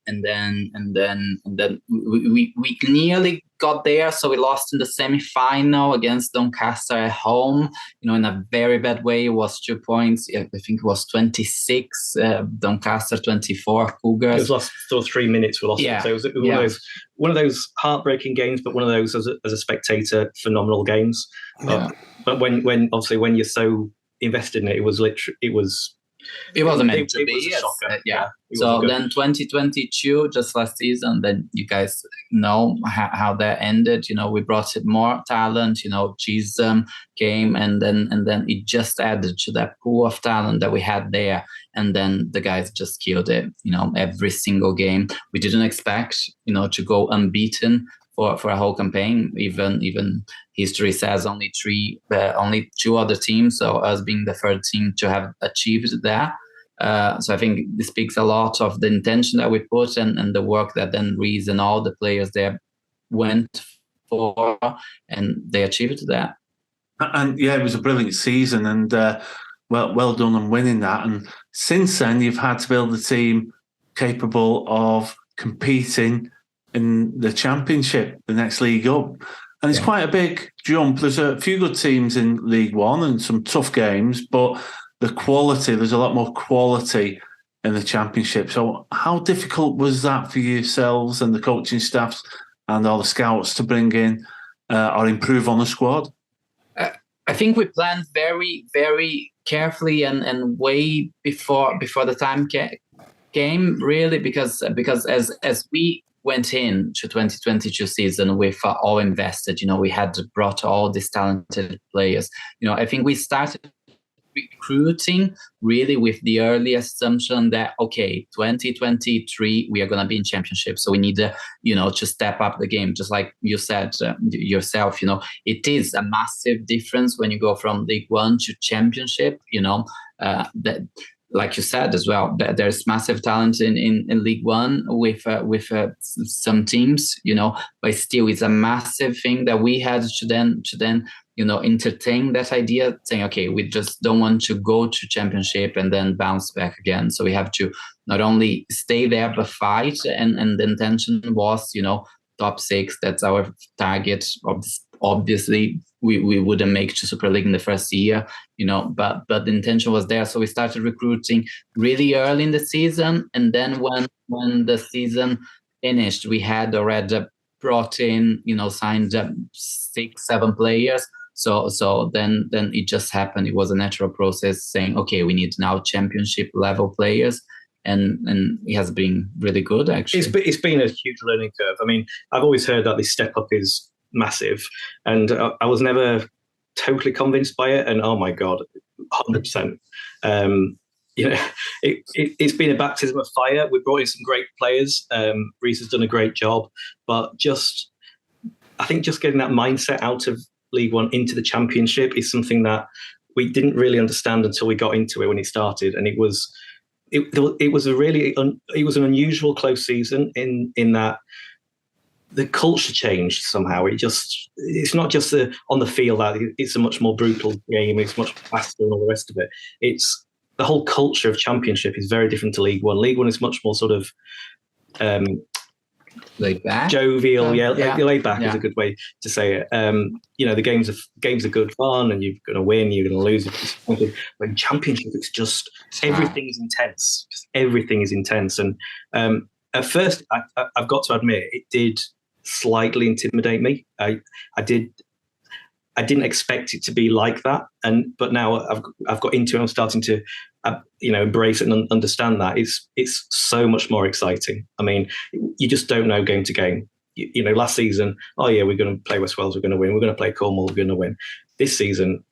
we nearly got there. So we lost in the semi-final against Doncaster at home. In a very bad way. It was 2 points. I think it was 26. Doncaster 24. Cougars. It was lost for 3 minutes. We lost. Yeah. So it was one of those heartbreaking games, but one of those as a spectator, phenomenal games. Yeah. But when obviously when you're so invested in it, it was literally it was meant to be. It was a shocker. Yeah. So then 2022, just last season, then you guys know how that ended. We brought in more talent. Chisholm came, and then it just added to that pool of talent that we had there. And then the guys just killed it. Every single game. We didn't expect to go unbeaten for a whole campaign. Even history says only two other teams, so us being the third team to have achieved that. So I think this speaks a lot of the intention that we put and the work that then Reese and all the players there went for, and they achieved that. And yeah, it was a brilliant season, and well done on winning that. And since then, you've had to build a team capable of competing in the Championship, the next league up. And it's quite a big jump. There's a few good teams in League One and some tough games, but there's a lot more quality in the Championship. So how difficult was that for yourselves and the coaching staffs and all the scouts to bring in or improve on the squad? I think we planned very, very carefully and way before the time came, really, because as we went in to 2022 season with all invested, we had brought all these talented players. I think we started recruiting really with the early assumption that, okay, 2023, we are going to be in Championship. So we need to step up the game. Just like you said yourself, it is a massive difference when you go from League One to Championship, that, like you said as well, there's massive talent in League One with some teams, but still it's a massive thing that we had to then entertain that idea, saying, okay, we just don't want to go to Championship and then bounce back again. So we have to not only stay there, but fight. And the intention was, top 6, that's our target. Obviously, we wouldn't make to Super League in the first year, but the intention was there. So we started recruiting really early in the season. And then when the season finished, we had already brought in, signed up 6-7 players. So then it just happened. It was a natural process saying, okay, we need now Championship level players. And it has been really good, actually. It's been a huge learning curve. I mean, I've always heard that this step up is massive, and I was never totally convinced by it. And oh my God, 100%. It's been a baptism of fire. We brought in some great players. Reese has done a great job, but I think just getting that mindset out of League One into the Championship is something that we didn't really understand until we got into it when it started, and it was an unusual close season in that the culture changed somehow. It's not just on the field that it's a much more brutal game. It's much faster and all the rest of it. It's the whole culture of Championship is very different to League One. League One is much more sort of laid back, jovial. Laid back is a good way to say it. The games are good fun, and you're going to win, you're going to lose. But in Championship, it's just everything is intense. Just everything is intense. And at first, I've got to admit, it did slightly intimidate me. I didn't expect it to be like that, but now I've got into it. I'm starting to embrace it and understand that it's so much more exciting. I mean, you just don't know game to game. Last season, oh yeah, we're going to play West Wales, we're going to win. We're going to play Cornwall, we're going to win. This season,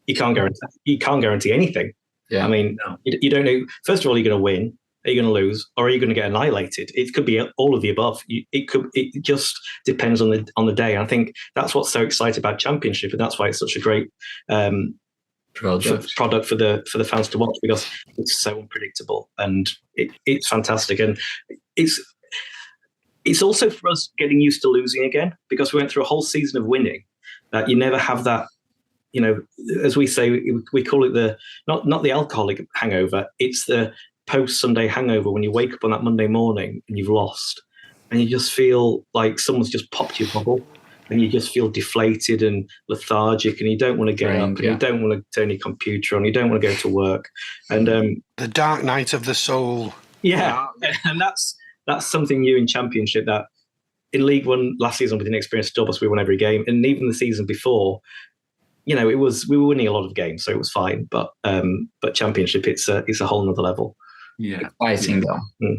you can't guarantee anything. Yeah. I mean, you don't know. First of all, you're going to win. Are you going to lose, or are you going to get annihilated? It could be all of the above. It just depends on the day. And I think that's what's so exciting about Championship, and that's why it's such a great product for the fans to watch, because it's so unpredictable and it's fantastic. And it's also for us getting used to losing again, because we went through a whole season of winning. That you never have that, as we say, we call it not the alcoholic hangover. It's the post Sunday hangover when you wake up on that Monday morning and you've lost, and you just feel like someone's just popped your bubble, and you just feel deflated and lethargic, and you don't want to get up, and you don't want to turn your computer on, you don't want to go to work, and the dark night of the soul. Yeah, and that's something new in Championship, that in League One last season with inexperienced doubles, we won every game, and even the season before, we were winning a lot of games, so it was fine. But Championship, it's a whole nother level. Yeah, exciting though.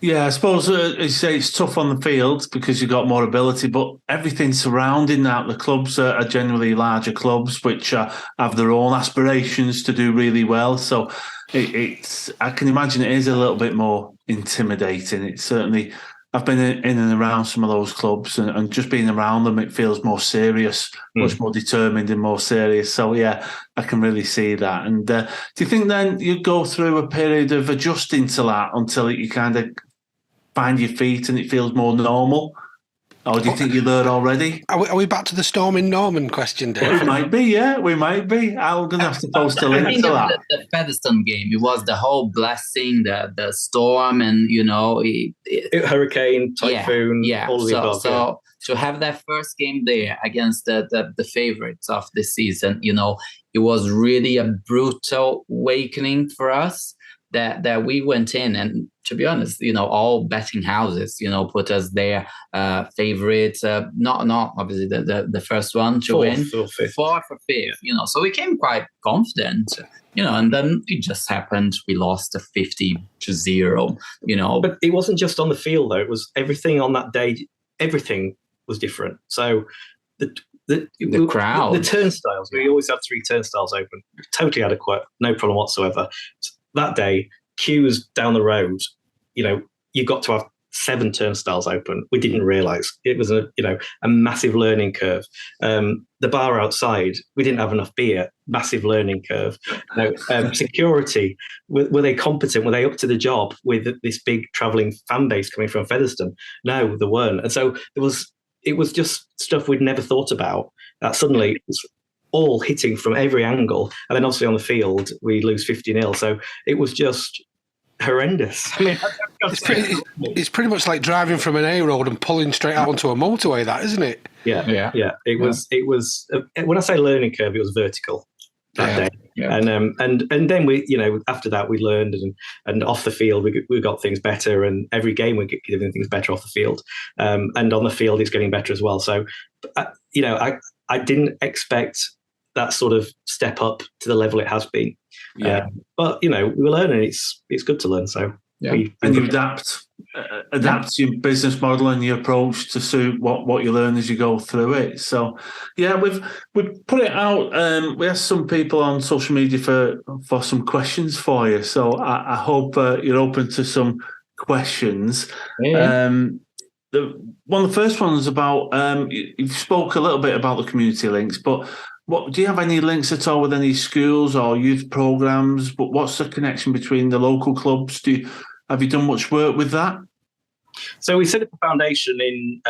Yeah, I suppose you say it's tough on the field because you've got more ability, but everything surrounding that, the clubs are generally larger clubs which have their own aspirations to do really well. So it's I can imagine it is a little bit more intimidating. It's certainly, I've been in and around some of those clubs, and just being around them, it feels more serious, much more determined and more serious. So yeah, I can really see that. And do you think then you go through a period of adjusting to that until you kind of find your feet and it feels more normal? Or do you think you're there already? Are we back to the Storming Norman question, Dave? We might be, yeah, we might be. I'm going to have to post a link to that. The Featherstone game, it was the whole blessing, the storm, and hurricane, typhoon, all of the above. So to have that first game there against the favorites of the season, it was really a brutal awakening for us. That we went in, and to be honest, all betting houses, put us their favorites. Not obviously the first one to win, fourth or fifth. So we came quite confident. And then it just happened. We lost 50-0. But it wasn't just on the field though. It was everything on that day. Everything was different. So the crowd, the turnstiles. We always have 3 turnstiles open. Totally adequate, no problem whatsoever. That day, queues down the road, you got to have 7 turnstiles open. We didn't realise it was a massive learning curve. The bar outside, we didn't have enough beer. Massive learning curve. Security, were they competent? Were they up to the job with this big travelling fan base coming from Featherstone? No, there weren't. And so it was just stuff we'd never thought about. That suddenly was all hitting from every angle, and then obviously on the field we lose 50-0. So it was just horrendous. I mean, it's pretty much like driving from an A road and pulling straight out onto a motorway, that, isn't it? Yeah. It was. When I say learning curve, it was vertical that day. Yeah. And then we, after that we learned, and off the field we got things better, and every game we're getting things better off the field, and on the field it's getting better as well. So, I didn't expect that sort of step up to the level it has been. Yeah. But, we were learning. It's good to learn. So and you adapt your business model and your approach to suit what you learn as you go through it. So, yeah, we've put it out. We asked some people on social media for some questions for you. So I hope you're open to some questions. Yeah. One of the first ones about, you spoke a little bit about the community links, but do you have any links at all with any schools or youth programs? But what's the connection between the local clubs? Have you done much work with that? So we set up a foundation in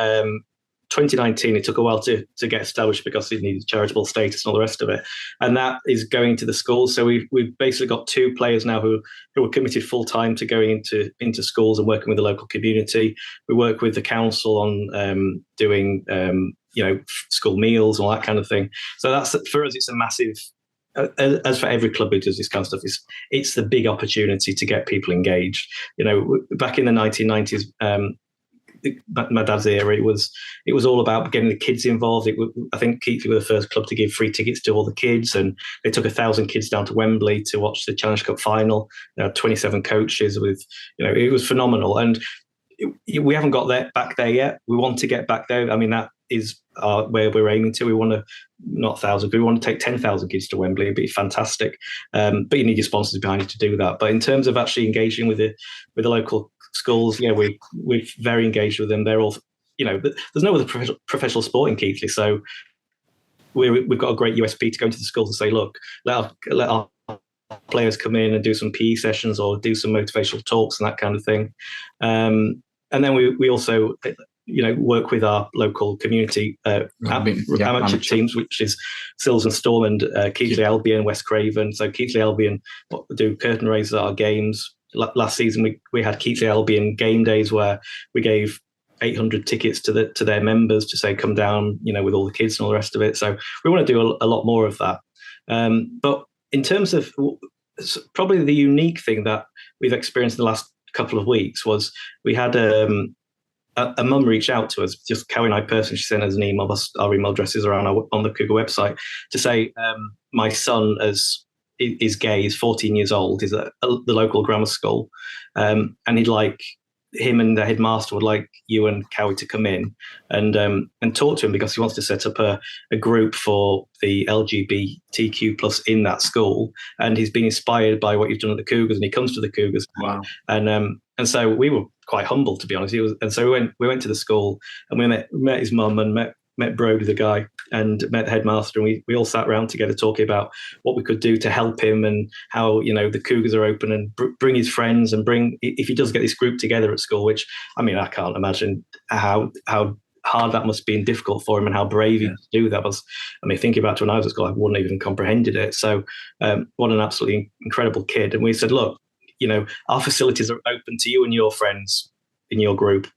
2019. It took a while to get established because it needed charitable status and all the rest of it. And that is going to the schools. So we've basically got 2 players now who are committed full time to going into schools and working with the local community. We work with the council on doing school meals and all that kind of thing. So that's, for us, it's a massive, as for every club who does this kind of stuff, it's the big opportunity to get people engaged. Back in the 1990s, my dad's era, it was all about getting the kids involved. I think Keighley were the first club to give free tickets to all the kids, and they took 1,000 kids down to Wembley to watch the Challenge Cup final. 27 coaches with, it was phenomenal. And we haven't got back there yet. We want to get back there. I mean, that is where we're aiming to. We want to, not 1,000, but we want to take 10,000 kids to Wembley. It'd be fantastic. But you need your sponsors behind you to do that. But in terms of actually engaging with the local schools, we're very engaged with them. They're all, there's no other professional sport in Keighley, so we've got a great USP to go into the schools and say, look, let our players come in and do some PE sessions or do some motivational talks and that kind of thing. then we also work with our local community amateur teams, which is Sills and Storm and Keighley Albion, West Craven. So Keighley Albion do curtain raisers at our games. Last season we had Keighley Albion game days where we gave 800 tickets to their members to say come down, with all the kids and all the rest of it. So we want to do a lot more of that. But in terms of probably the unique thing that we've experienced in the last couple of weeks was we had a mum reach out to us, just Kaue and I personally. She sent us an email. Our email addresses are on the Cougar website to say my son is gay. He's 14 years old. He's at the local grammar school, and he'd like him and the headmaster would like you and Kaue to come in and talk to him because he wants to set up a group for the LGBTQ plus in that school, and he's been inspired by what you've done at the Cougars, and he comes to the Cougars. Wow. And so we were quite humbled, to be honest. So we went to the school and we met his mum and met Brody, the guy, and met the headmaster, and we all sat around together talking about what we could do to help him and how, the Cougars are open, and bring his friends, and if he does get this group together at school, which, I can't imagine how hard that must be and difficult for him, and how brave he to do that was. Thinking about it when I was at school, I wouldn't even comprehended it. So what an absolutely incredible kid. And we said, look, our facilities are open to you and your friends in your group.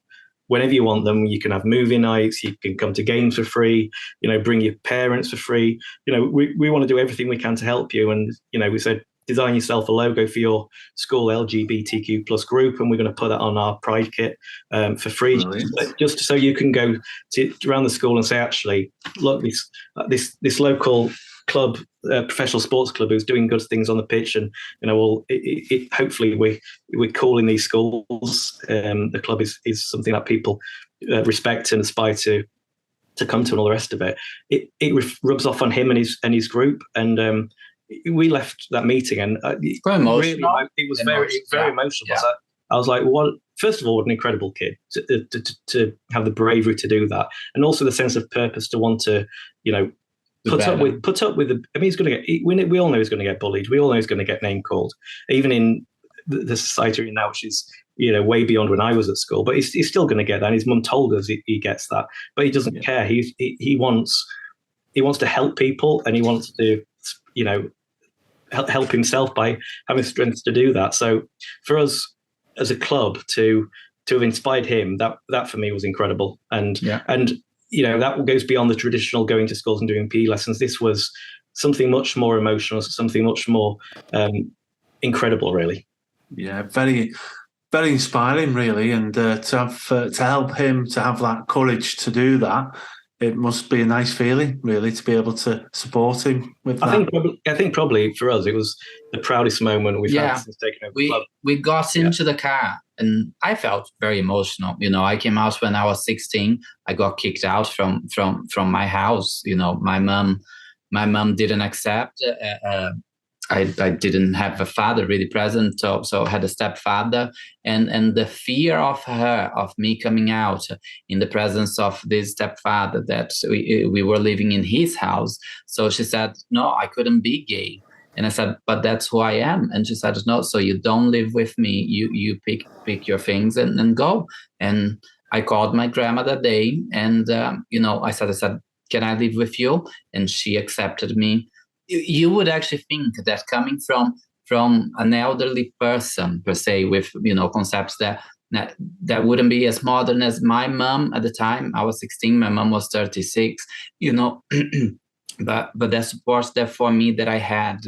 Whenever you want them, you can have movie nights, you can come to games for free, bring your parents for free. We want to do everything we can to help you. And, we said, design yourself a logo for your school LGBTQ plus group, and we're going to put that on our pride kit for free, just so you can go around the school and say, actually, look, this local club, professional sports club who's doing good things on the pitch, and hopefully we're cool in these schools. The club is something that people respect and aspire to come to, and all the rest of it. It rubs off on him and his group, and we left that meeting, and it was very emotional. Yeah. So I was like, first of all, what an incredible kid to have the bravery to do that, and also the sense of purpose to want to, put up with the. He's going to get. We all know he's going to get bullied. We all know he's going to get name called, even in the society now, which is way beyond when I was at school. But he's still going to get that. And his mum told us he gets that, but he doesn't care. He wants to help people, and he wants to help himself by having strength to do that. So for us as a club to have inspired him, that for me was incredible. And that goes beyond the traditional going to schools and doing PE lessons. This was something much more emotional, something much more incredible, really. Yeah, very, very inspiring, really. And to help him to have that courage to do that, it must be a nice feeling, really, to be able to support him with that. I think probably for us, it was the proudest moment we've had since taking over the club. We got into the car, and I felt very emotional. I came out when I was 16. I got kicked out from my house. My mom didn't accept. I didn't have a father really present, so I had a stepfather, and the fear of me coming out in the presence of this stepfather, that we were living in his house. So she said, no, I couldn't be gay. And I said, but that's who I am. And she said, no, so you don't live with me. You pick your things and go. And I called my grandma that day, and I said, can I live with you? And she accepted me. You would actually think that coming from an elderly person, per se, with concepts that wouldn't be as modern as my mom at the time. I was 16, my mom was 36. But the support there for me that I had,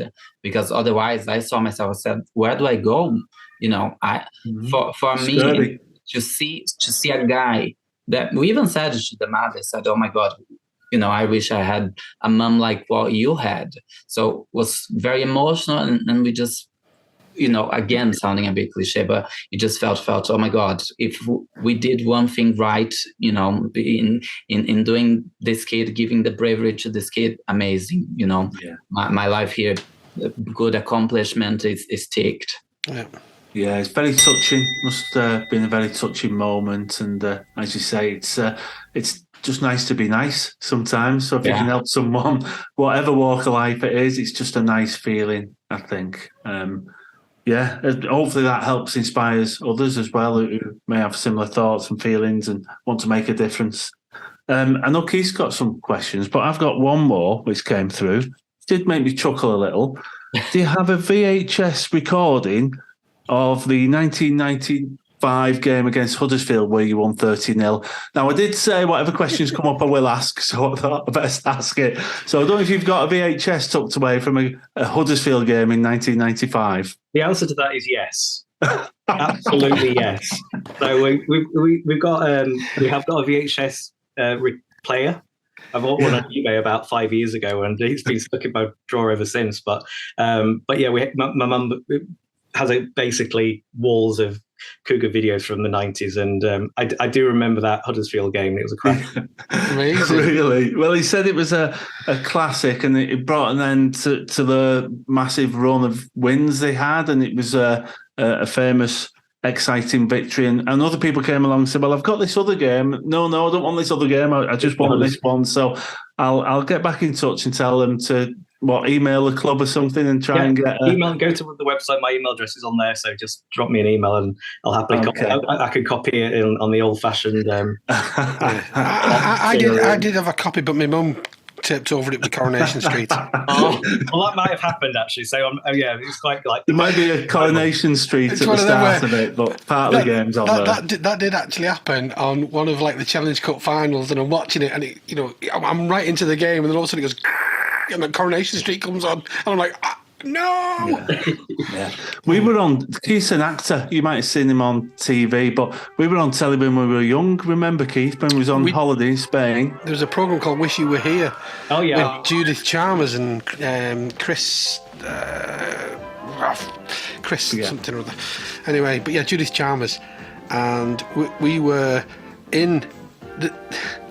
because otherwise I saw myself. I said, where do I go? For me to see a guy that we even said to the mother, said, oh my God. I wish I had a mom like what you had. So it was very emotional, and we just, again, sounding a bit cliche, but you just felt, oh my God, if we did one thing right, in doing this kid, giving the bravery to this kid, amazing. My life here, good accomplishment is ticked. Yeah, it's very touching. Must have been a very touching moment, and as you say, it's just nice to be nice sometimes. So if you can help someone, whatever walk of life it is, it's just a nice feeling, I think. Yeah, hopefully that helps inspires others as well who may have similar thoughts and feelings and want to make a difference. I know Keith's got some questions, but I've got one more which came through. It did make me chuckle a little. Do you have a VHS recording of the 1995 game against Huddersfield where you won 30-0? Now, I did say whatever questions come up I will ask, so I thought I'd best ask it. So I don't know if you've got a VHS tucked away from a Huddersfield game in 1995. The answer to that is yes. Absolutely yes. So we've got we have got a VHS player. I bought one on eBay about 5 years ago, and it's been stuck in my drawer ever since. But yeah, my mum has basically walls of Cougar videos from the 90s, and I do remember that Huddersfield game. It was a crack. Amazing. Really? Well, he said it was a classic, and it brought an end to the massive run of wins they had, and it was a famous, exciting victory. And other people came along and said, well, I've got this other game. No, I don't want this other game. I just want this one. So I'll get back in touch and tell them to email the club or something and try and get email. Go to the website. My email address is on there, so just drop me an email and I'll happily copy. I could copy it on the old-fashioned. I did have a copy, but my mum tipped over it with Coronation Street. Well, that might have happened actually. So yeah, it's quite like there might be a Coronation Street at the start of it, but part of the game's on there. That did actually happen on one of like the Challenge Cup finals, and I'm watching it, and I'm right into the game, and then all of a sudden it goes, and then Coronation Street comes on, and I'm like, no. Yeah. We were on. Keith's an actor. You might have seen him on TV, but we were on telly when we were young. Remember, Keith, when we was on holiday in Spain? There was a program called Wish You Were Here. Oh yeah, with Judith Chalmers and Chris something or other. Anyway, but yeah, Judith Chalmers, and we were in.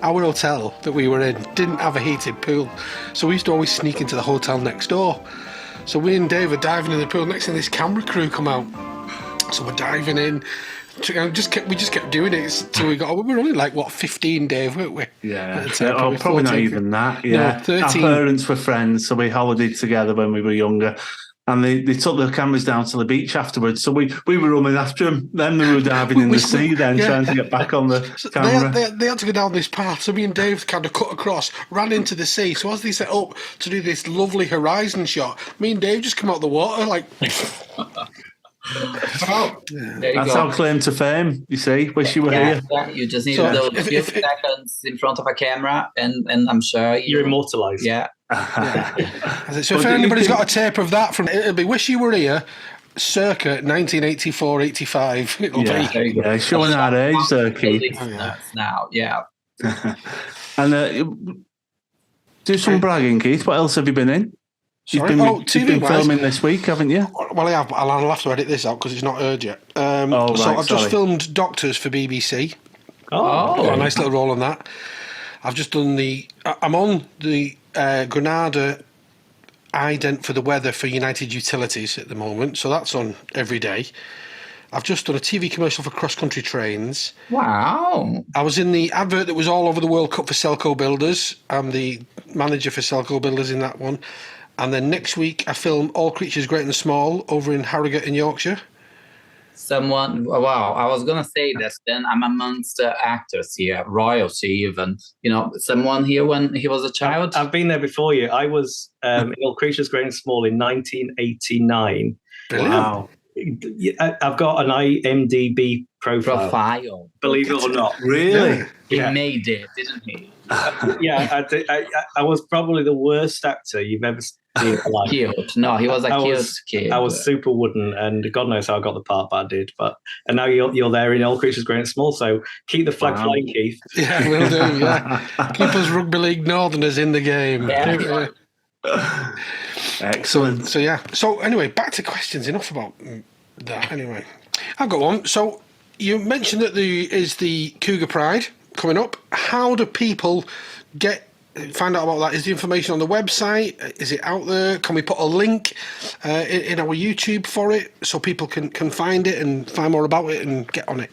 Our hotel that we were in didn't have a heated pool, so we used to always sneak into the hotel next door. So we and Dave were diving in the pool. Next thing, this camera crew come out. So we're diving in. We just kept doing it till we got. We were only like 15, Dave, weren't we? Yeah. Probably 14, not even that. Yeah. No, 13. Our parents were friends, so we holidayed together when we were younger. And they took the cameras down to the beach afterwards. So we were running after them. Then they were diving in the sea trying to get back on the camera. They had to go down this path. So me and Dave kind of cut across, ran into the sea. So as they set up to do this lovely horizon shot, me and Dave just come out of the water like... That's our claim to fame, you see. Wish you were here. Yeah, you just need those few seconds in front of a camera, and I'm sure you're immortalised. Yeah. So if anybody's got a tape of that, it'll be Wish You Were Here, circa 1984-85. Yeah, showing our age there, Keith. Now, yeah. And do some bragging, Keith. What else have you been in? You've been filming this week, haven't you? Well, I have. I'll have to edit this out because it's not heard yet. I've just filmed Doctors for BBC. Got a nice little role on that. I've just done I'm on the Granada ident for the weather for United Utilities at the moment, so that's on every day. I've just done a TV commercial for Cross Country Trains. Wow. I was in the advert that was all over the World Cup for Selco Builders. I'm the manager for Selco Builders in that one. And then next week I film All Creatures Great and Small over in Harrogate in Yorkshire. Wow, I was going to say that then I'm amongst the actors here, royalty even. Someone here when he was a child. I've been there before you. I was in All Creatures Great and Small in 1989. Brilliant. Wow. I've got an IMDb profile. Believe it or not. Really? He made it, didn't he? Yeah, I was probably the worst actor you've ever seen in life. Cute. No, he was a cute kid. I was super wooden, and God knows how I got the part, but I did. And now you're there in All Creatures Great and Small, so keep the flag flying, Keith. Yeah, we'll do. Yeah, keep us Rugby League Northerners in the game. Yeah. Excellent. So yeah. So anyway, back to questions. Enough about that. Anyway, I've got one. So you mentioned that there is the Cougar Pride coming up. How do people find out about that? Is the information on the website? Is it out there? Can we put a link in our YouTube for it so people can find it and find more about it and get on it?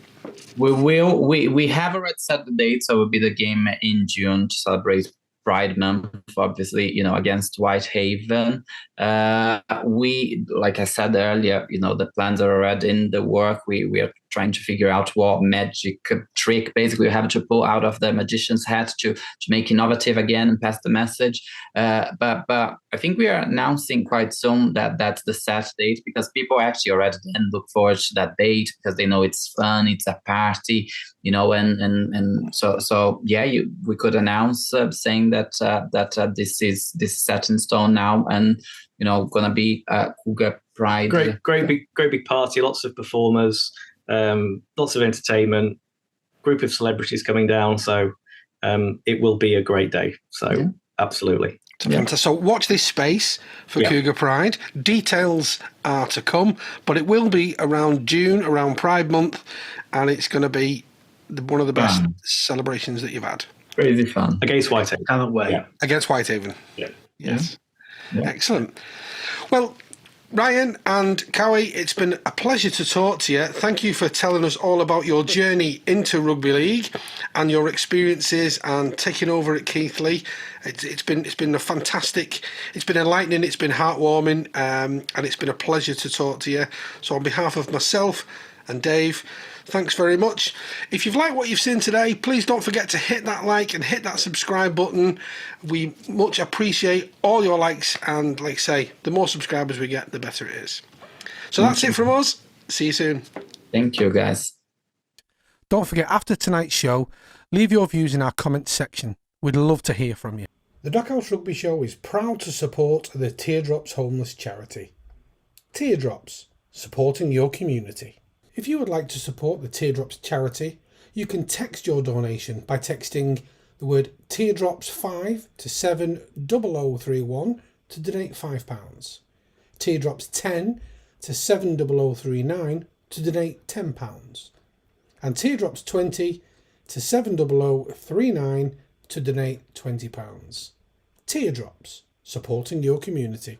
We will. We have already set the date, so it will be the game in June to celebrate Pride Month, obviously, against Whitehaven. We, like I said earlier, the plans are already in the work. We are trying to figure out what magic trick basically we have to pull out of the magician's hat to make innovative again and pass the message. But I think we are announcing quite soon that that's the set date, because people actually already then look forward to that date because they know it's fun, it's a party, and so yeah, we could announce saying that this is set in stone now, and gonna be Cougar Pride. Great big party, lots of performers, lots of entertainment, group of celebrities coming down, so it will be a great day. So absolutely. So watch this space for Cougar Pride. Details are to come, but it will be around June, around Pride Month, and it's going to be one of the best celebrations that you've had. Crazy fun. Against Whitehaven. Cannot wait. Yeah. Against Whitehaven. Yeah. Yes. Yeah. Excellent. Well, Ryan and Kaue, it's been a pleasure to talk to you. Thank you for telling us all about your journey into rugby league and your experiences and taking over at Keighley. It's been a fantastic. It's been enlightening. It's been heartwarming, and it's been a pleasure to talk to you. So on behalf of myself and Dave, thanks very much. If you've liked what you've seen today, please don't forget to hit that like and hit that subscribe button. We much appreciate all your likes, and like I say, the more subscribers we get, the better it is. So that's it from us. See you soon. Thank you, guys. Don't forget, after tonight's show, leave your views in our comments section. We'd love to hear from you. The Dockhouse Rugby Show is proud to support the Teardrops Homeless Charity. Teardrops, supporting your community. If you would like to support the Teardrops charity, you can text your donation by texting the word Teardrops 5 to 70031 to donate £5. Teardrops 10 to 70039 to donate £10. And Teardrops 20 to 70039 to donate £20. Teardrops, supporting your community.